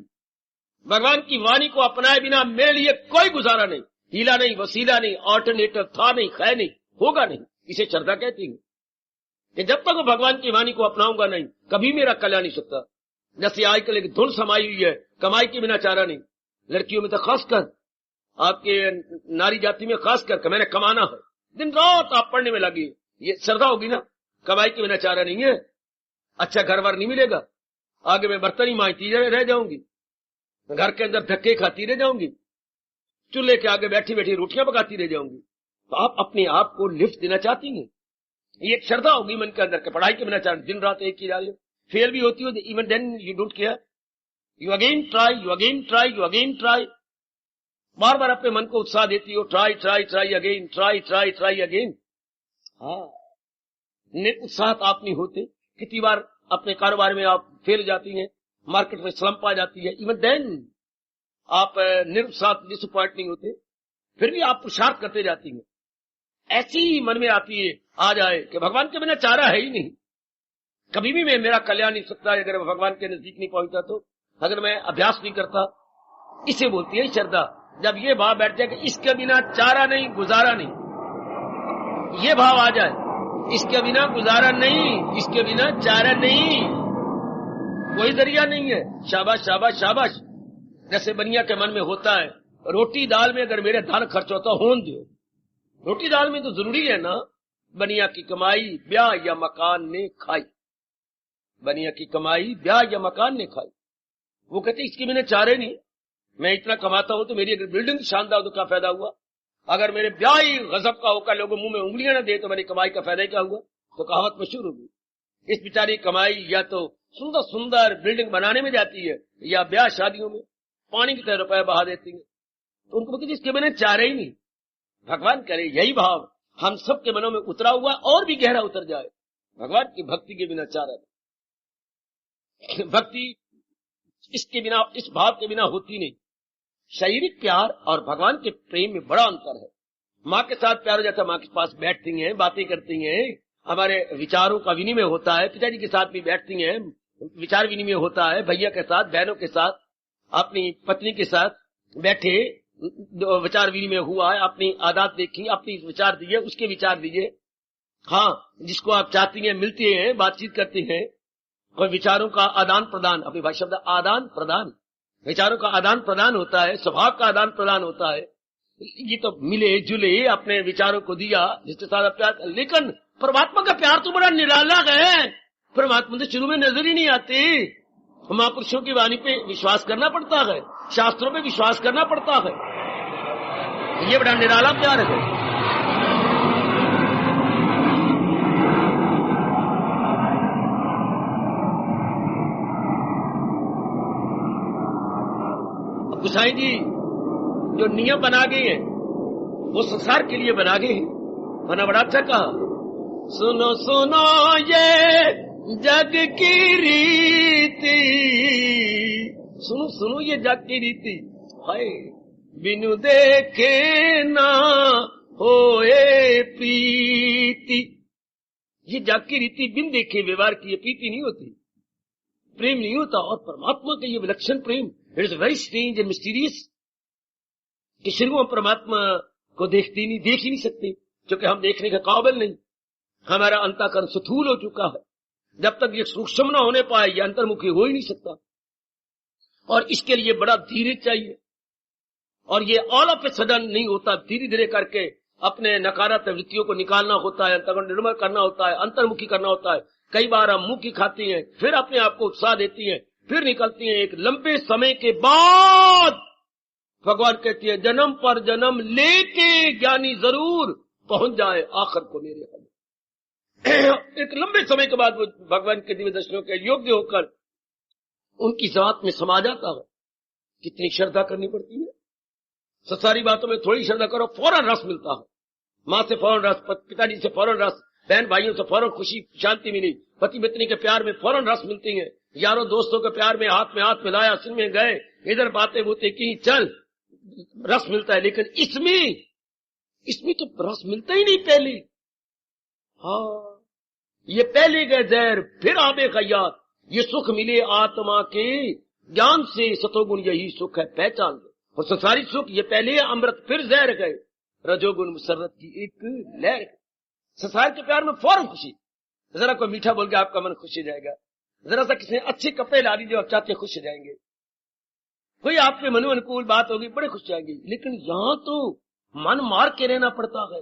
A: भगवान की वाणी को अपनाए बिना मेरे लिए कोई गुजारा नहीं, हीला नहीं, वसीला नहीं, ऑल्टरनेटिव था नहीं, है नहीं, होगा नहीं। इसे श्रद्धा कहती है कि जब तक भगवान की वाणी को अपनाऊंगा नहीं, कभी मेरा कल्याण नहीं सकता। जैसे आजकल एक धुन समाई हुई है, कमाई के बिना चारा नहीं। लड़कियों में तो खासकर, आपके नारी जाति में खासकर, मैंने कमाना है, दिन रात आप पढ़ने में लगी। ये श्रद्धा होगी ना? कमाई के बिना चारा नहीं है, अच्छा घर बार नहीं मिलेगा, आगे मैं बर्तन ही मांजती रह जाऊंगी, घर के अंदर धक्के खाती रह जाऊंगी, चूल्हे के आगे बैठी बैठी रोटियां पकाती रह जाऊंगी। तो आप अपने आप को लिफ्ट देना चाहती हैं। ये एक श्रद्धा होगी मन के अंदर के पढ़ाई के बिना चार दिन रात एक की जा रही हो, फेल भी होती हो, even then you don't care, you again try, you again try, you again try. बार बार अपने मन को उत्साह देती हो, try try try again, try try try again. हाँ, उत्साह आप नहीं होते। कितनी बार अपने कारोबार में आप फेल जाती हैं, मार्केट में स्लम्प आ जाती है, इवन देन आप निरुत्साह, डिसअपॉइंट नहीं होते, फिर भी आप पुरुषार्थ करते जाती हैं। ऐसी ही मन में आती है, आ जाए कि भगवान के बिना चारा है ही नहीं, कभी भी मैं मेरा कल्याण नहीं सकता अगर मैं भगवान के नजदीक नहीं पहुंचता, तो अगर मैं अभ्यास नहीं करता। इसे बोलती है श्रद्धा। जब ये भाव बैठ जाए कि इसके बिना चारा नहीं, गुजारा नहीं, ये भाव आ जाए, इसके बिना गुजारा नहीं, इसके बिना चारा नहीं, कोई जरिया नहीं है। शाबाश शाबाश शाबाश। जैसे बनिया के मन में होता है, रोटी दाल में अगर मेरे दाल खर्च होता होन दो, रोटी दाल में तो जरूरी है ना। बनिया की कमाई ब्याह या मकान ने खाई, बनिया की कमाई ब्याह या मकान ने खाई। वो कहते इसके बिना चारे नहीं। मैं इतना कमाता हूं तो मेरी अगर बिल्डिंग शानदार तो क्या फायदा हुआ, अगर मेरे ब्याह ही गजब का होकर लोगों मुंह में उंगलियां ना दे तो मेरी कमाई का फायदा क्या हुआ। तो कहावत मशहूर होगी। इस बेचारी कमाई या तो सुंदर सुंदर बिल्डिंग बनाने में जाती है या ब्याह शादियों में पानी की तरह रुपए बहा देती है। तो उनको कहते इसके बिना चारे ही नहीं। भगवान करे यही भाव हम सबके मनों में उतरा हुआ और भी गहरा उतर जाए। भगवान की भक्ति के बिना चारा नहीं। भक्ति इसके बिना, इस भाव के बिना होती नहीं। शारीरिक प्यार और भगवान के प्रेम में बड़ा अंतर है। माँ के साथ प्यार हो जाता है, माँ के पास बैठती हैं, बातें करती हैं, हमारे विचारों का विनिमय होता है। पिताजी के साथ भी बैठती हैं, विचार विनिमय होता है। भैया के साथ, बहनों के साथ, अपनी पत्नी के साथ बैठे, विचार विनिमय हुआ है। अपनी आदत देखी, अपनी विचार दिए, उसके विचार दिए। हाँ, जिसको आप चाहती हैं मिलती हैं, बातचीत करती हैं और विचारों का आदान प्रदान, अपनी भाषा शब्द आदान प्रदान, विचारों का आदान प्रदान होता है, स्वभाव का आदान प्रदान होता है। ये तो मिले जुले अपने विचारों को दिया जिसके साथ प्यार। लेकिन परमात्मा का प्यार तो बड़ा निराला है। परमात्मा तो शुरू में नजर ही नहीं आते। महापुरुषों की वाणी पे विश्वास करना पड़ता है, शास्त्रों पे विश्वास करना पड़ता है। ये बड़ा निराला प्यार है। गुसाई जी जो नियम बना गए हैं वो संसार के लिए बना गए हैं। मैंने बड़ा अच्छा कहा, सुनो सुनो ये जग की रीति, सुनो सुनो ये जग की रीति, हाय बिनु देखे ना होए प्रीति। ये जग की रीति बिन देखे व्यवहार की प्रीति नहीं होती, प्रेम नहीं होता। और परमात्मा का ये विलक्षण प्रेम, it is very strange and mysterious कि शुरू हम परमात्मा को देख ही नहीं सकते, क्योंकि हम देखने के काबिल नहीं। हमारा अंतःकरण स्थूल हो चुका है। जब तक ये सूक्ष्म न होने पाए ये अंतर्मुखी हो ही नहीं सकता। और इसके लिए बड़ा धीरज चाहिए। और ये ऑल ऑफ ए सडन नहीं होता, धीरे धीरे करके अपने नकारात्मक वृत्तियों को निकालना होता है, अंतःकरण निर्मल करना होता है, अंतर्मुखी करना होता है। कई बार हम मुंह की खाती हैं, फिर अपने आप को उत्साह देती हैं, फिर निकलती हैं। एक लंबे समय के बाद भगवान कहती है जन्म पर जन्म लेके ज्ञानी जरूर पहुंच जाए आखिर को मेरे हल। एक लंबे समय के बाद वो भगवान के दिव्य दर्शनों के योग्य होकर उनकी जात में समा जाता है। कितनी श्रद्धा करनी पड़ती है। संसारी बातों में थोड़ी श्रद्धा करो, फौरन रस मिलता है। माँ से फौरन रस, पिताजी से फौरन रस, बहन भाइयों से फौरन खुशी शांति मिली, पति पत्नी के प्यार में फौरन रस मिलती है, यारों दोस्तों के प्यार में हाथ मिलाया, सिनेमा में गए, इधर बातें होते की चल रस मिलता है। लेकिन इसमें तो रस मिलता ही नहीं पहले। हाँ, ये पहले गए जहर फिर आबे का याद। ये सुख मिले आत्मा के ज्ञान से, सतोगुण यही सुख है पहचान लो। और संसारी सुख ये पहले अमृत फिर जहर गए, रजोगुण मुसर्रत की एक लहर। संसार के प्यार में फौरन खुशी, जरा कोई मीठा बोल के आपका मन खुश हो जाएगा, जरा सा किसी अच्छे कपड़े ला दीजिए आप चाहते खुश हो जाएंगे, कोई आपके मनो अनुकूल बात होगी बड़े खुश जाएंगे। लेकिन यहां तो मन मार के रहना पड़ता है,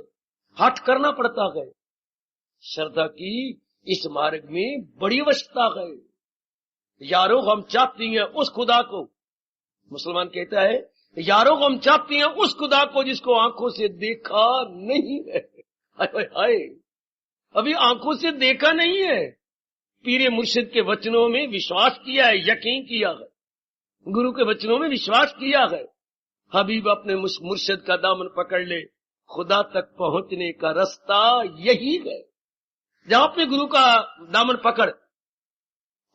A: हट करना पड़ता है। श्रद्धा की इस मार्ग में बड़ी आवश्यकता है। यारों हम चाहती हैं उस खुदा को, मुसलमान कहता है यारों हम चाहती हैं उस खुदा को जिसको आंखों से देखा नहीं है। हाय हाय, अभी आंखों से देखा नहीं है। पीरे मुर्शिद के वचनों में विश्वास किया है, यकीन किया है, गुरु के वचनों में विश्वास किया है। हबीब अपने मुर्शिद का दामन पकड़ ले, खुदा तक पहुंचने का रास्ता यही है। जहां अपने गुरु का दामन पकड़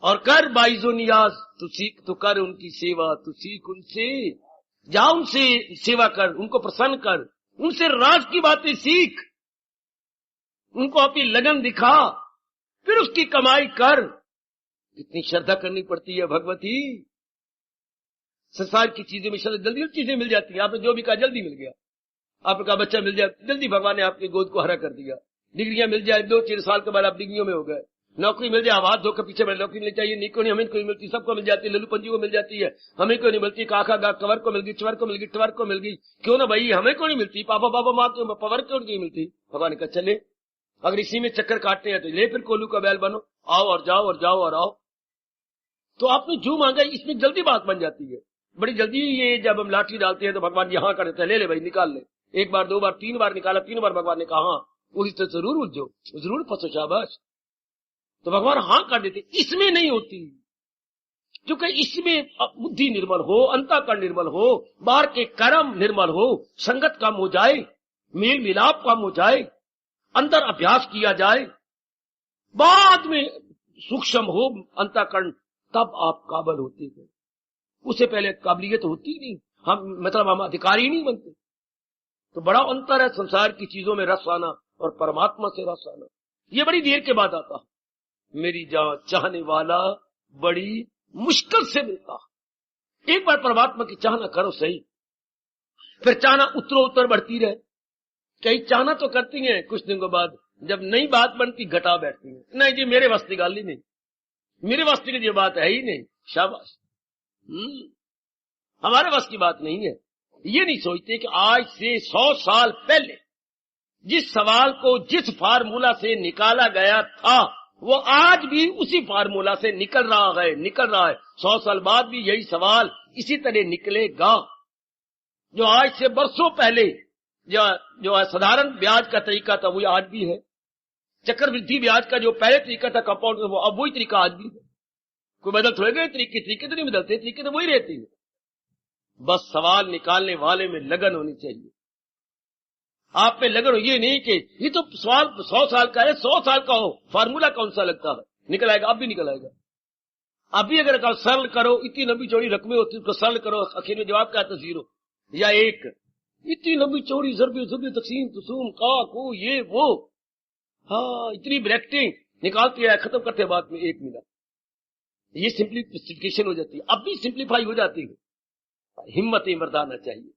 A: और कर बाइजो नियाज, तू सीख, तू कर उनकी सेवा, तू सीख उनसे, जा उनसे सेवा कर, उनको प्रसन्न कर, उनसे राज की बातें सीख, उनको अपनी लगन दिखा, फिर उसकी कमाई कर। कितनी श्रद्धा करनी पड़ती है भगवती। संसार की चीजों में श्रद्धा, जल्दी चीजें मिल जाती है। आपने जो भी कहा जल्दी मिल गया, आपका बच्चा मिल जाए जल्दी, भगवान ने आपकी गोद को हरा कर दिया। डिग्रियां मिल जाए, 2-4 साल के बाद आप डिग्रियों में हो गए। नौकरी मिल जाए, आवाज धोकर पीछे बैठ, नौकरी मिल चाहिए, नहीं को नहीं, हमें कोई मिलती, सबको मिल जाती है, लल्लू पंजी को मिल जाती है, हमें को नहीं मिलती, काका गा कवर को मिल गई, चवर को मिल गई, टवर को मिल गई, क्यों ना भाई हमें को नहीं मिलती, पापा पापा माँ को पवर क्यों नहीं मिलती। भगवान का चले, अगर इसी में चक्कर काटते हैं तो ले फिर कोल्लू का बैल बनो, आओ और जाओ और जाओ और आओ। तो आपने जो मांगा इसमें जल्दी बात बन जाती है, बड़ी जल्दी। ये जब हम लाठी डालते हैं तो भगवान यहाँ कर देते हैं, ले ले भाई निकाल ले, एक बार दो बार तीन बार निकाला, तीन बार भगवान ने कहा हाँ उस तरह जरूर उलझो, जरूर फंसो, शाबाश। तो भगवान हाँ कर देते, इसमें नहीं होती, क्योंकि इसमें बुद्धि निर्मल हो, अंतःकरण निर्मल हो, बाहर के कर्म निर्मल हो, संगत कम हो जाए, मेल मिलाप कम हो जाए, अंदर अभ्यास किया जाए, बाद में सूक्ष्म हो अंतःकरण, तब आप काबिल होते हैं। उससे पहले काबिलियत होती नहीं, हम अधिकारी नहीं बनते। तो बड़ा अंतर है संसार की चीजों में रस आना और परमात्मा से रस आना, ये बड़ी देर के बाद आता। मेरी जान चाहने वाला बड़ी मुश्किल से मिलता। एक बार परमात्मा की चाहना करो सही, फिर चाहना उत्तरो उत्तर बढ़ती रहे। कई चाहना तो करती हैं, कुछ दिन के बाद जब नई बात बनती घटा बैठती हैं, नहीं जी मेरे वस्ती गाल ही नहीं, मेरे वस्ती की ये बात है ही नहीं, शाबाश, हमारे वश की बात नहीं है। ये नहीं सोचते कि आज से 100 साल पहले जिस सवाल को जिस फार्मूला से निकाला गया था वो आज भी उसी फार्मूला से निकल रहा है। 100 साल बाद भी यही सवाल इसी तरह निकलेगा। जो आज से बरसों पहले जो साधारण ब्याज का तरीका था वो आज भी है, चक्रवृद्धि ब्याज का जो पहले तरीका था कंपाउंड, वो अब वही तरीका आज भी है। कोई बदल थोड़े गए तरीके तो नहीं बदलते, तरीके तो वही रहती है। बस सवाल निकालने वाले में लगन होनी चाहिए, आप में लगन हो। ये नहीं कि ये तो सवाल 100 साल का है, 100 साल का हो, फार्मूला कौन सा लगता है, निकल आएगा, अब भी निकल आएगा। अभी अगर सरल करो, इतनी लंबी चौड़ी रकमें होती है, उसको सरल करो, आखिर में जवाब क्या आता, 0 या 1। इतनी लंबी चौड़ी ज़रबे तकसीम तुसूम का को ये वो, हाँ इतनी ब्रैकेटिंग निकालती है, खत्म करते हैं बात में 1 मिनट। ये सिंप्लीफिकेशन हो जाती है, अब भी सिंप्लीफाई हो जाती है। हिम्मत मर्दाना चाहिए,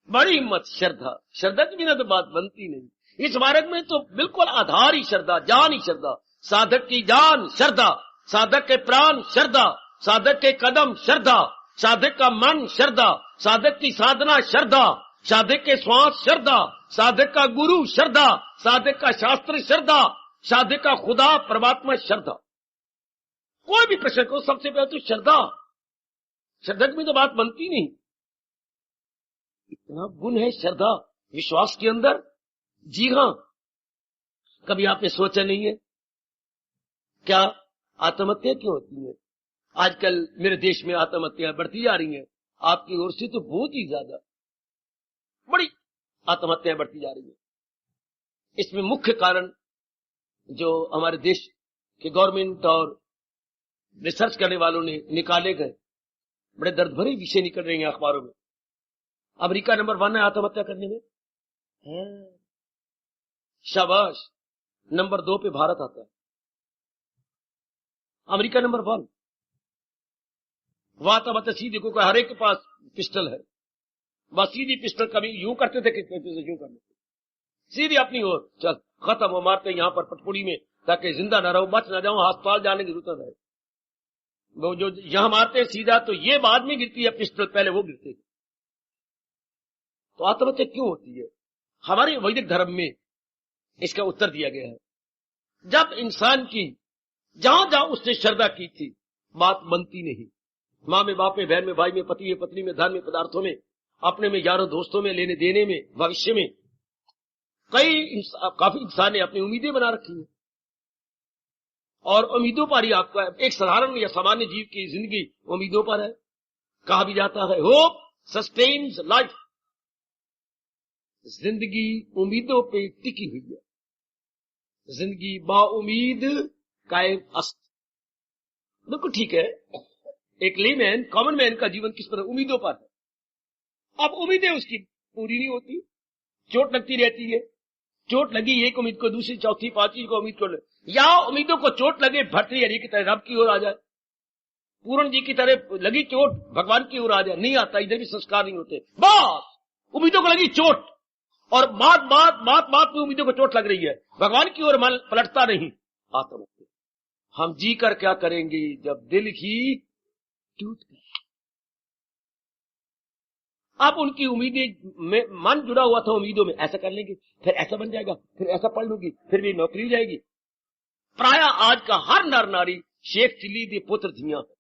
A: बड़ी हिम्मत, श्रद्धा के बिना तो बात बनती नहीं। इस मार्ग में तो बिल्कुल आधार ही श्रद्धा, जान ही श्रद्धा, साधक की जान श्रद्धा, साधक के प्राण श्रद्धा, साधक के कदम श्रद्धा, साधक का मन श्रद्धा, साधक की साधना श्रद्धा, साधक के श्वास श्रद्धा, साधक का गुरु श्रद्धा, साधक का शास्त्र श्रद्धा, साधक का खुदा परमात्मा श्रद्धा। कोई भी प्रश्न को सबसे पहले तो श्रद्धा में तो बात बनती नहीं। इतना गुण है श्रद्धा विश्वास के अंदर। जी हां, कभी आपने सोचा नहीं है क्या आत्महत्या क्यों होती है? आजकल मेरे देश में आत्महत्याएं बढ़ती जा रही हैं, आपकी ओर से तो बहुत ही ज्यादा बड़ी आत्महत्याएं बढ़ती जा रही है। इसमें मुख्य कारण जो हमारे देश के गवर्नमेंट और रिसर्च करने वालों ने निकाले गए बड़े दर्द भरे विषय निकल रहे हैं अखबारों में। अमेरिका नंबर 1 है आत्महत्या करने में, शाबाश। नंबर 2 पे भारत आता है, अमेरिका नंबर 1। वहां आत्महत्या सीधी, को हर एक के पास पिस्टल है, बस सीधी पिस्टल, कभी यूं करते थे कि यूं करते थे, सीधी अपनी ओर, चल खत्म हो, मारते यहां पर पटपुड़ी में, ताकि जिंदा ना रहो, बच ना जाओ, अस्पताल जाने की जरूरत है। वो जो यहां मारते हैं सीधा, तो ये बाद में गिरती है पिस्टल, पहले वो गिरते हैं। तो आत्महत्या क्यों होती है? हमारे वैदिक धर्म में इसका उत्तर दिया गया है। जब इंसान की जहां जहां उसने श्रद्धा की थी, बात बनती नहीं। मां में, बाप में, बहन में, भाई में, पति में, पत्नी में, धन में, पदार्थों में, अपने में, यारों दोस्तों में, लेने देने में, भविष्य में, काफी इंसान ने अपनी उम्मीदें बना रखी है। और उम्मीदों पर ही आपका एक साधारण या सामान्य जीव की जिंदगी उम्मीदों पर है। कहा भी जाता है होप सस्टेन्स लाइफ, जिंदगी उम्मीदों पे टिकी हुई है, जिंदगी बाउम्मीद कायम अस्त। बिल्कुल ठीक है, एक लेमैन, कॉमन मैन का जीवन किस तरह उम्मीदों पर है। अब उम्मीदें उसकी पूरी नहीं होती, चोट लगती रहती है। चोट लगी एक उम्मीद को, दूसरी, चौथी, पांचवी को उम्मीद को, या उम्मीदों को चोट लगे भर्तृहरि की तरह रब की ओर आ जाए, पूर्ण जी की तरह लगी चोट भगवान की ओर आ जाए, नहीं आता, इधर भी संस्कार नहीं होते। बस उम्मीदों को लगी चोट, और बात में उम्मीदों को चोट लग रही है, भगवान की ओर मन पलटता नहीं, आत्महत्या। हम जी कर क्या करेंगे जब दिल ही टूट गया। आप उनकी उम्मीदें में मन जुड़ा हुआ था, उम्मीदों में, ऐसा कर लेंगे, फिर ऐसा बन जाएगा, फिर ऐसा पढ़ लूंगी, फिर भी नौकरी हो जाएगी। प्राय आज का हर नर नारी शेख चिल्ली दे पुत्र धियां है।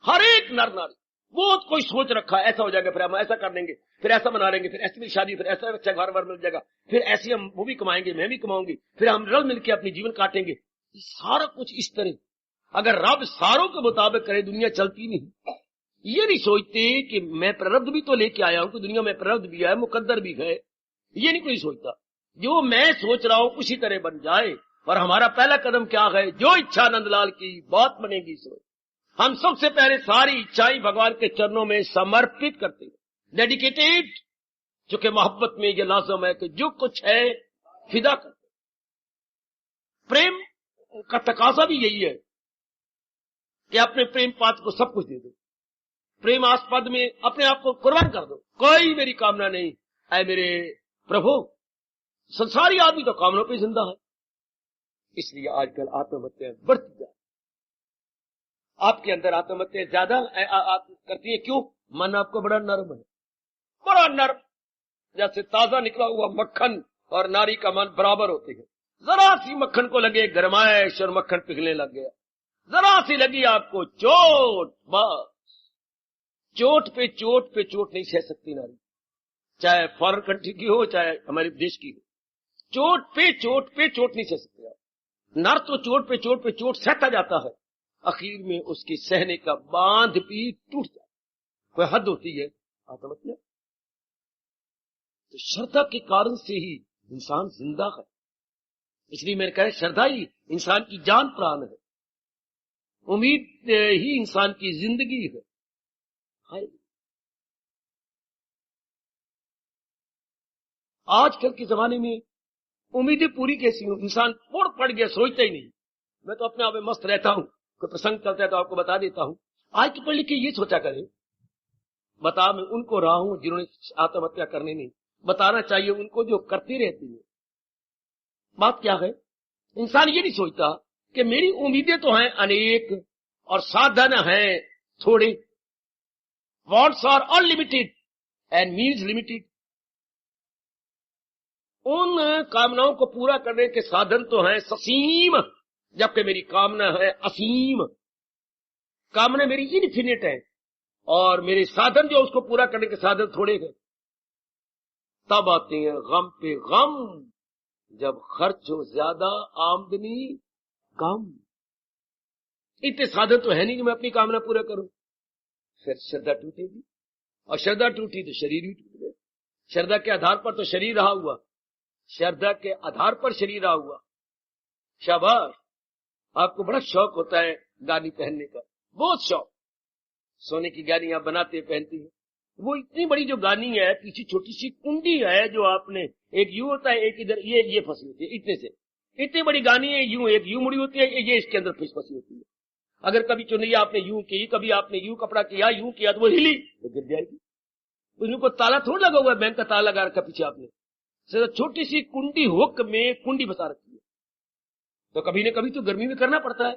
A: हर एक नर नारी बहुत कोई सोच रखा है, ऐसा हो जाएगा, फिर हम ऐसा कर देंगे, फिर ऐसा बना लेंगे, फिर ऐसी मेरी शादी, फिर ऐसा अच्छा घर बार मिल जाएगा, फिर ऐसी हम वो भी कमाएंगे, मैं भी कमाऊंगी, फिर हम रल मिलकर अपनी जीवन काटेंगे। सारा कुछ इस तरह। अगर रब सारों के मुताबिक करे दुनिया चलती नहीं। ये नहीं सोचते कि मैं प्रारब्ध भी तो लेके आया हूं, कि दुनिया में प्रारब्ध भी है, मुकद्दर भी है। ये नहीं कोई सोचता। जो मैं सोच रहा हूं उसी तरह बन जाए। और हमारा पहला कदम क्या है? जो इच्छा नंदलाल की बात बनेगी सो। हम सबसे पहले सारी इच्छाएं भगवान के चरणों में समर्पित करते हैं, डेडिकेटेड। चूंकि मोहब्बत में ये लाजम है कि जो कुछ है फिदा करते। प्रेम का तकाजा भी यही है कि अपने प्रेम पात्र को सब कुछ दे दो, प्रेमास्पद में अपने आप को कुर्बान कर दो। कोई मेरी कामना नहीं। ऐ मेरे प्रभु, संसारी आदमी तो कामनों पे जिंदा है। इसलिए आजकल आत्महत्याएं बढ़ती जा। आपके अंदर आत्महत्याएं ज्यादा करती है। क्यों? मन आपको बड़ा नर्म है, बड़ा नर्म, जैसे ताजा निकला हुआ मक्खन और नारी का मन बराबर होते हैं। जरा सी मक्खन को लगे गरमाइश और मक्खन पिघलने लग गया। जरा सी लगी आपको चोट, बस चोट पे चोट पे चोट नहीं सह सकती नारी, चाहे फॉरेन कंट्री की हो चाहे हमारे देश की हो। चोट पे चोट पे चोट नहीं सह सकते आप। नर तो चोट पे चोट पे चोट सहता जाता है, आखिर में उसके सहने का बांध भी टूट जाता। कोई हद होती है आत्महत्या। तो श्रद्धा के कारण से ही इंसान जिंदा है। इसलिए मैंने कहा श्रद्धा ही इंसान की जान प्राण है, उम्मीद ही इंसान की जिंदगी है। आजकल के जमाने में उम्मीदें पूरी कैसी हो? इंसान पड़ गया, सोचता ही नहीं। मैं तो अपने आप में मस्त रहता हूं, कोई प्रसंग चलता है तो आपको बता देता हूं। आज के पढ़ लिख के ये सोचा करें, बता मैं उनको रहा हूं जिन्होंने आत्महत्या करने नहीं, बताना चाहिए उनको जो करती रहती है। बात क्या है? इंसान ये नहीं सोचता कि मेरी उम्मीदें तो हैं अनेक और साधन हैं थोड़े। Wants are unlimited and means limited. उन कामनाओं को पूरा करने के साधन तो हैं ससीम, जबकि मेरी कामना है असीम। कामना मेरी इनफिनिट है और मेरे साधन जो उसको पूरा करने के साधन थोड़े हैं। तब आते हैं गम पे गम, जब खर्च हो ज्यादा आमदनी कम। इतने साधन तो है नहीं कि मैं अपनी कामना पूरा करूं। फिर श्रद्धा टूटेगी, और श्रद्धा टूटी तो शरीर भी टूट गया। श्रद्धा के आधार पर तो शरीर रहा हुआ, श्रद्धा के आधार पर शरीर रहा हुआ। शाबाश, आपको बड़ा शौक होता है गानी पहनने का, बहुत शौक। सोने की गानी आप बनाते पहनती है। वो इतनी बड़ी जो गानी है, पीछे छोटी सी कुंडी है जो आपने, एक यूं होता है एक इधर, ये फंसी होती है इतने से। इतनी बड़ी गानी है, यूं एक यूं मुड़ी होती है, ये इसके अंदर फंसी होती है। अगर कभी चुनैया आपने यूं की, कभी आपने यूं कपड़ा किया, यूं किया तो वो हिली तो गिर जाएगी। उसमें कोई ताला थोड़ा लगा हुआ है, बैंक का ताला लगा रखा पीछे आपने। छोटी सी कुंडी हुक में कुंडी फंसा रखी है। तो कभी न कभी तो गर्मी में करना पड़ता है,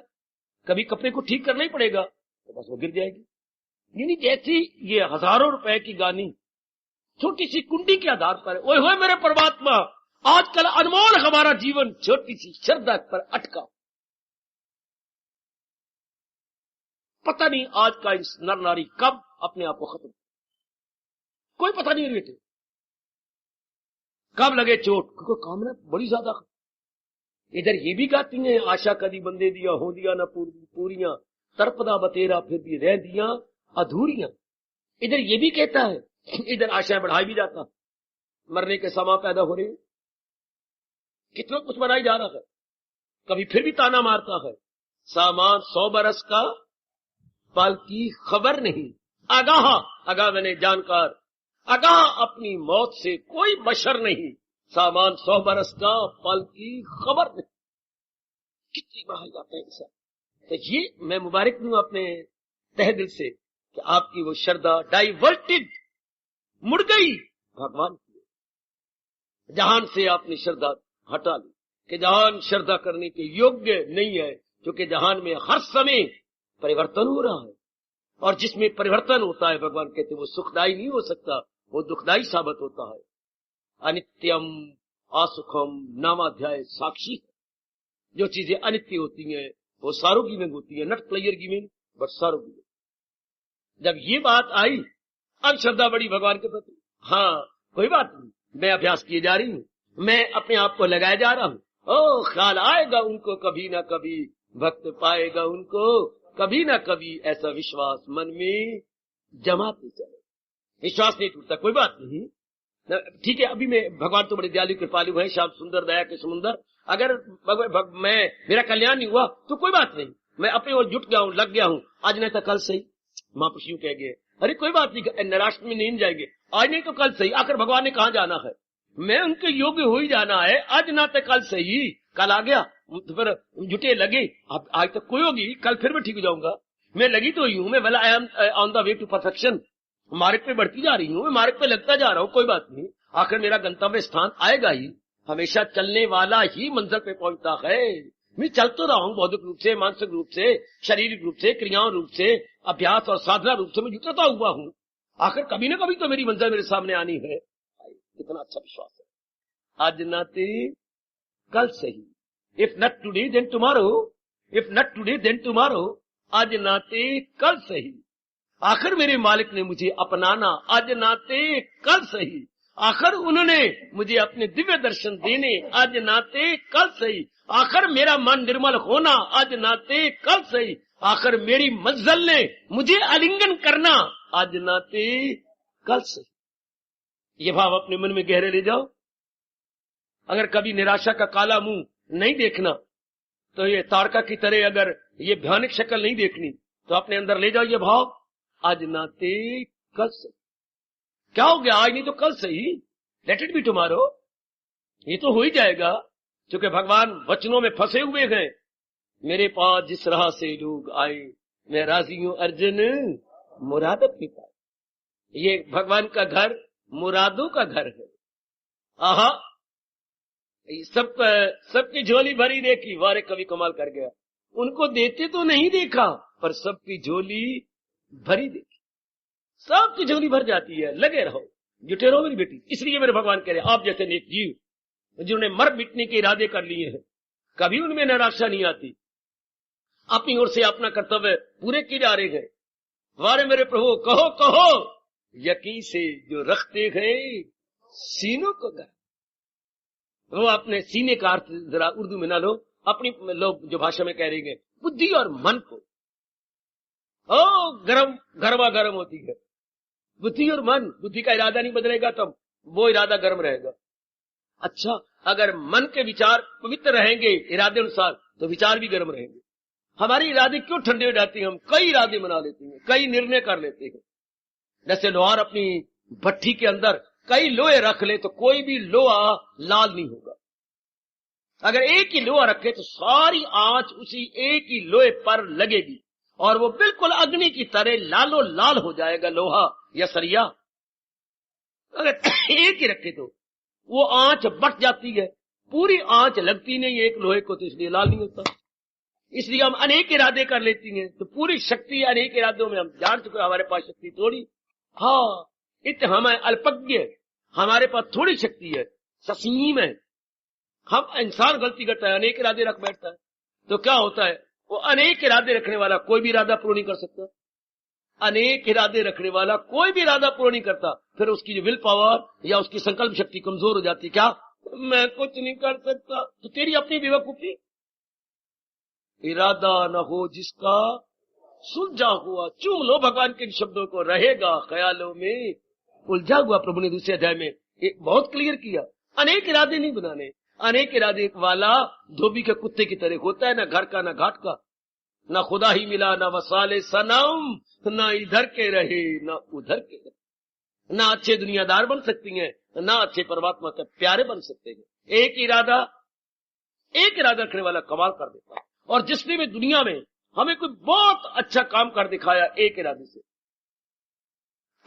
A: कभी कपड़े को ठीक करना ही पड़ेगा, तो बस वो गिर जाएगी। यानी जैसी ये हजारों रुपए की गानी छोटी सी कुंडी के आधार पर है। ओए होए मेरे परमात्मा, आजकल अनमोल हमारा जीवन छोटी सी श्रद्धा पर अटका। पता नहीं आज का इस नर नारी कब अपने आप को खत्म, कोई पता नहीं बेटे, कब लगे चोट, क्योंकि कामना बड़ी ज्यादा। इधर ये भी गाती हैं, आशा कदी बंदे दिया हो दिया ना पूरियां, तर्पदा बतेरा फिर भी रह दिया अधूरियां। इधर ये भी कहता है, इधर आशा बढ़ाई भी जाता, मरने के समा पैदा हो रहे, कितना कुछ बनाई जा रहा है। कभी फिर भी ताना मारता है, सामान 100 बरस का पल की खबर नहीं। आगाह आगाह मैंने जानकार, आगाह अपनी मौत से कोई बशर नहीं, सामान 100 बरस का पल की खबर नहीं। कितनी बाहर जाता है इंसान। तो ये मैं मुबारक दूं अपने तहे दिल से कि आपकी वो श्रद्धा डाइवर्टेड, मुड़ गई भगवान की। जहान से आपने श्रद्धा हटा ली। कि जहान श्रद्धा करने के योग्य नहीं है, क्योंकि जहान में हर समय परिवर्तन हो रहा है, और जिसमें परिवर्तन होता है भगवान कहते हैं वो सुखदायी नहीं हो सकता, वो दुखदायी साबित होता है। अनित्यम असुखम नामाध्याय साक्षी। जो चीजें अनित्य होती हैं वो सारोगिमिंग होती है, नट प्लेयर गिमिंग बट सारोगिमिंग। जब ये बात आई, अब श्रद्धा बड़ी भगवान के प्रति। हाँ, कोई बात नहीं, मैं अभ्यास किए जा रही हूँ, मैं अपने आप को लगाए जा रहा हूँ। ओ, ख्याल आएगा उनको कभी ना कभी, भक्त पाएगा उनको कभी ना कभी, ऐसा विश्वास मन में जमाते चले। विश्वास नहीं टूटता, कोई बात नहीं, ठीक है। अभी मैं, भगवान तो बड़े दयालु कृपालु है, श्याम सुंदर दया के समुंदर। अगर मेरा कल्याण नहीं हुआ तो कोई बात नहीं, मैं अपने ओर जुट गया हूँ, लग गया हूँ, आज नहीं तो कल सही। महापुरुष यूं कह गए, अरे कोई बात नहीं, निराश में नहीं जाएंगे, आज नहीं तो कल सही। आखिर भगवान ने कहाँ जाना है, मैं उनके योग्य हो ही जाना है, आज ना तो कल सही। कल आ गया तो फिर जुटे लगे, अब आज तक कोई होगी, कल फिर मैं ठीक हो जाऊंगा। मैं लगी तो ही हूं, मैं well I am on the way to perfection, मार्ग पे बढ़ती जा रही हूँ, मैं मार्ग पे लगता जा रहा हूँ, कोई बात नहीं, आखिर मेरा गंतव्य स्थान आएगा ही। हमेशा चलने वाला ही मंजिल पे पहुंचता है। मैं चल तो रहा हूँ बौद्धिक रूप से, मानसिक रूप से, शारीरिक रूप से, क्रियाओं रूप से, अभ्यास और साधना रूप से मैं जुटता हुआ हूँ। आखिर कभी ना कभी तो मेरी मंजिल मेरे सामने आनी है। कितना अच्छा विश्वास है। आज नाते कल सही, if not today then tomorrow, if not today then tomorrow, आज नाते कल सही। आखिर मेरे मालिक ने मुझे अपनाना, आज नाते कल सही। आखिर उन्होंने मुझे अपने दिव्य दर्शन देने, आज नाते कल सही। आखिर मेरा मन निर्मल होना, आज नाते कल सही। आखिर मेरी मंजिल ने मुझे आलिंगन करना, आज नाते कल सही। ये भाव अपने मन में गहरे ले जाओ। अगर कभी निराशा का काला मुंह नहीं देखना, तो ये तारका की तरह अगर ये भयानक शक्ल नहीं देखनी, तो अपने अंदर ले जाओ ये भाव, आज नाते कल सही। क्या हो गया, आज नहीं तो कल सही, लेट इट बी टुमारो, ये तो हो ही जाएगा। क्योंकि भगवान वचनों में फंसे हुए हैं। मेरे पास जिस राह से लोग आए, मैं राजी हूं अर्जुन मुराद अपनी पाए। ये भगवान का घर मुरादों का घर है। आहा, सबकी झोली भरी देखी, वारे कवि कमाल कर गया। उनको देते तो नहीं देखा, पर सबकी झोली भरी देखी। सबकी झोली भर जाती है। लगे रहो, जुटे रहो मेरी बेटी। इसलिए मेरे भगवान कह रहे, आप जैसे नेक जीव जिन्होंने मर मिटने के इरादे कर लिए हैं, कभी उनमें निराशा नहीं आती, अपनी ओर से अपना कर्तव्य पूरे किए जा रहे हैं। वारे मेरे प्रभु, कहो कहो यकीन से जो रखते हैं सीनों को घर। वो अपने सीने का अर्थ जरा उर्दू में ना लो, अपनी लोग जो भाषा में कह रहे हैं, बुद्धि और मन को। ओ गरम गरमा गर्म होती है बुद्धि और मन। बुद्धि का इरादा नहीं बदलेगा तब वो इरादा गर्म रहेगा। अच्छा, अगर मन के विचार पवित्र रहेंगे इरादे अनुसार, तो विचार भी गर्म रहेंगे। हमारे इरादे क्यों ठंडे हो जाते हैं, हम कई इरादे बना लेते हैं, कई निर्णय कर लेते हैं। जैसे लोहार अपनी भट्ठी के अंदर कई लोहे रख ले तो कोई भी लोहा लाल नहीं होगा। अगर एक ही लोहा रखे तो सारी आंच उसी एक ही लोहे पर लगेगी और वो बिल्कुल अग्नि की तरह लालो लाल हो जाएगा लोहा या सरिया। अगर एक ही रखे तो वो आंच बढ़ जाती है, पूरी आंच लगती नहीं एक लोहे को, तो इसलिए लाल नहीं होता। इसलिए हम अनेक इरादे कर लेती हैं, तो पूरी शक्ति अनेक इरादों में हम जान चुके, हमारे पास शक्ति थोड़ी। हाँ, हम अल्पज्ञ, हमारे पास थोड़ी शक्ति है, ससीम है। हम इंसान गलती करता है, अनेक इरादे रख बैठता है, तो क्या होता है, वो अनेक इरादे रखने वाला कोई भी इरादा पूर्ण नहीं कर सकता। अनेक इरादे रखने वाला कोई भी इरादा पूर्ण नहीं करता। फिर उसकी जो विल पावर या उसकी संकल्प शक्ति कमजोर हो जाती। क्या मैं कुछ नहीं कर सकता, तो तेरी अपनी बेवकूफी। इरादा न हो जिसका सुलझा हुआ, चूम लो भगवान के शब्दों को, रहेगा ख्यालों में उलझा हुआ। प्रभु ने दूसरे अध्याय में बहुत क्लियर किया, अनेक इरादे नहीं बनाने। अनेक इरादे वाला धोबी के कुत्ते की तरह होता है, ना घर का ना घाट का, ना खुदा ही मिला ना वसाले सनम, ना इधर के रहे ना उधर के रहे। ना अच्छे दुनियादार बन सकती हैं, ना अच्छे परमात्मा के प्यारे बन सकते हैं। एक इरादा रखने वाला कमाल कर देता है। और जिसने भी दुनिया में हमें कोई बहुत अच्छा काम कर दिखाया एक इरादे से,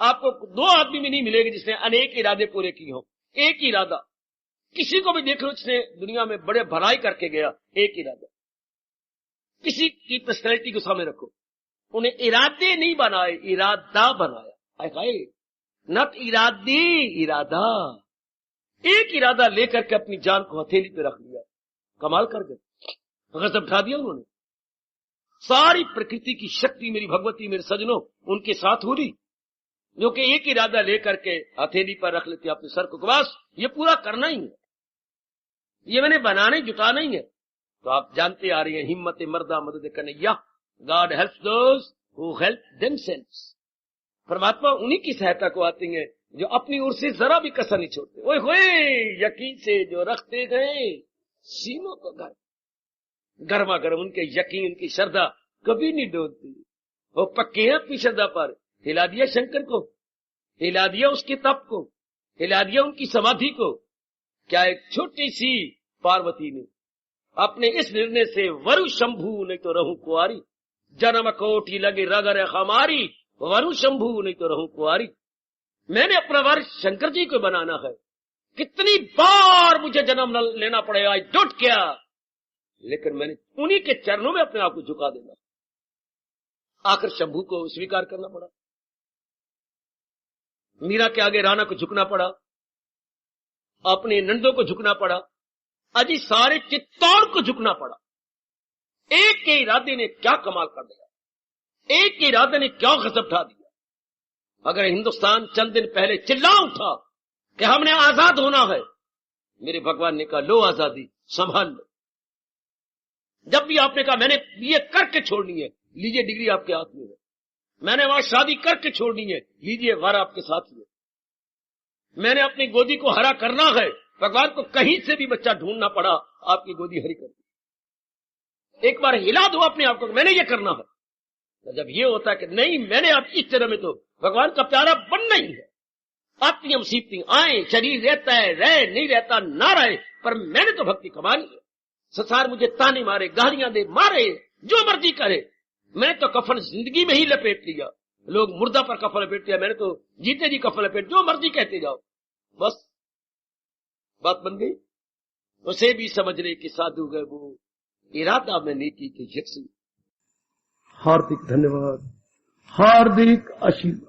A: आपको दो आदमी में नहीं मिलेगा जिसने अनेक इरादे पूरे किए हों। एक इरादा, किसी को भी देख लो जिसने दुनिया में बड़े भलाई करके गया, एक इरादा। किसी की पर्सनैलिटी को सामने रखो, उन्हें इरादे नहीं बनाए, इरादा बनाया। हाय हाय, नॉट इरादे, इरादा। एक इरादा लेकर के अपनी जान को हथेली पे रख लिया, कमाल कर गए, गजब उठा दिया उन्होंने। सारी प्रकृति की शक्ति मेरी भगवती, मेरे सजनों, उनके साथ हो रही, जो कि एक इरादा लेकर के हथेली पर रख लेते अपने सर को, बस ये पूरा करना ही है, ये मैंने बनाने जुटाना ही है। तो आप जानते आ रही हैं, हिम्मत मर्दा मदद Kanhaiya, God helps those who help themselves. परमात्मा उन्हीं की सहायता को आती है जो अपनी ओर से जरा भी कसर नहीं छोड़ते। ओए होए, यकीन से जो रखते गए सीनों को गर्मा गर्म, उनके यकीन, उनकी श्रद्धा कभी नहीं डोलती। वो पक्के हैं अपनी श्रद्धा पर। हिला दिया शंकर को, हिला दिया उसके तप को, हिला दिया उनकी समाधि को। क्या एक छोटी सी पार्वती ने अपने इस निर्णय से वरु शंभु नहीं तो रहूं कुआरी, जन्म कोटि लगे रगर हमारी, वरु शंभु नहीं तो रहूं कुआरी। मैंने अपना वर शंकर जी को बनाना है, कितनी बार मुझे जन्म लेना पड़ेगा, आई डोंट केयर, लेकिन मैंने उन्हीं के चरणों में अपने आप को झुका देना। आखिर शंभू को स्वीकार करना पड़ा, मीरा के आगे राणा को झुकना पड़ा, अपने नंदों को झुकना पड़ा, अजी सारे चित्तौड़ को झुकना पड़ा। एक के इरादे ने क्या कमाल कर दिया, एक के इरादे ने क्या गजब ढा दिया। अगर हिंदुस्तान चंद दिन पहले चिल्ला उठा कि हमने आजाद होना है, मेरे भगवान ने कहा लो आजादी, संभाल लो। जब भी आपने कहा मैंने ये करके छोड़नी है, लीजिए डिग्री आपके हाथ में है। मैंने वहां शादी करके छोड़नी है, लीजिए वर आपके साथ में। मैंने अपनी गोदी को हरा करना है, भगवान को कहीं से भी बच्चा ढूंढना पड़ा, आपकी गोदी हरी कर दी। एक बार हिला दो अपने आप को, मैंने ये करना है। तो जब ये होता है कि नहीं मैंने आप इस तरह में, तो भगवान का प्यारा बनना ही है। आपकी मुसीबतें आए, शरीर रहता है, रहे नहीं रहता ना रहे, पर मैंने तो भक्ति कमानी है। संसार मुझे ताने मारे, गालियां दे, मारे, जो मर्जी करे, मैंने तो कफन जिंदगी में ही लपेट लिया। लोग मुर्दा पर कफन लपेट लिया, मैंने तो जीते जी कफन लपेट, जो मर्जी कहते जाओ, बस बात बन गई। उसे भी समझ रहे कि साधु गए वो इरादा में नीति के यक्षी। हार्दिक धन्यवाद, हार्दिक आशीर्वाद।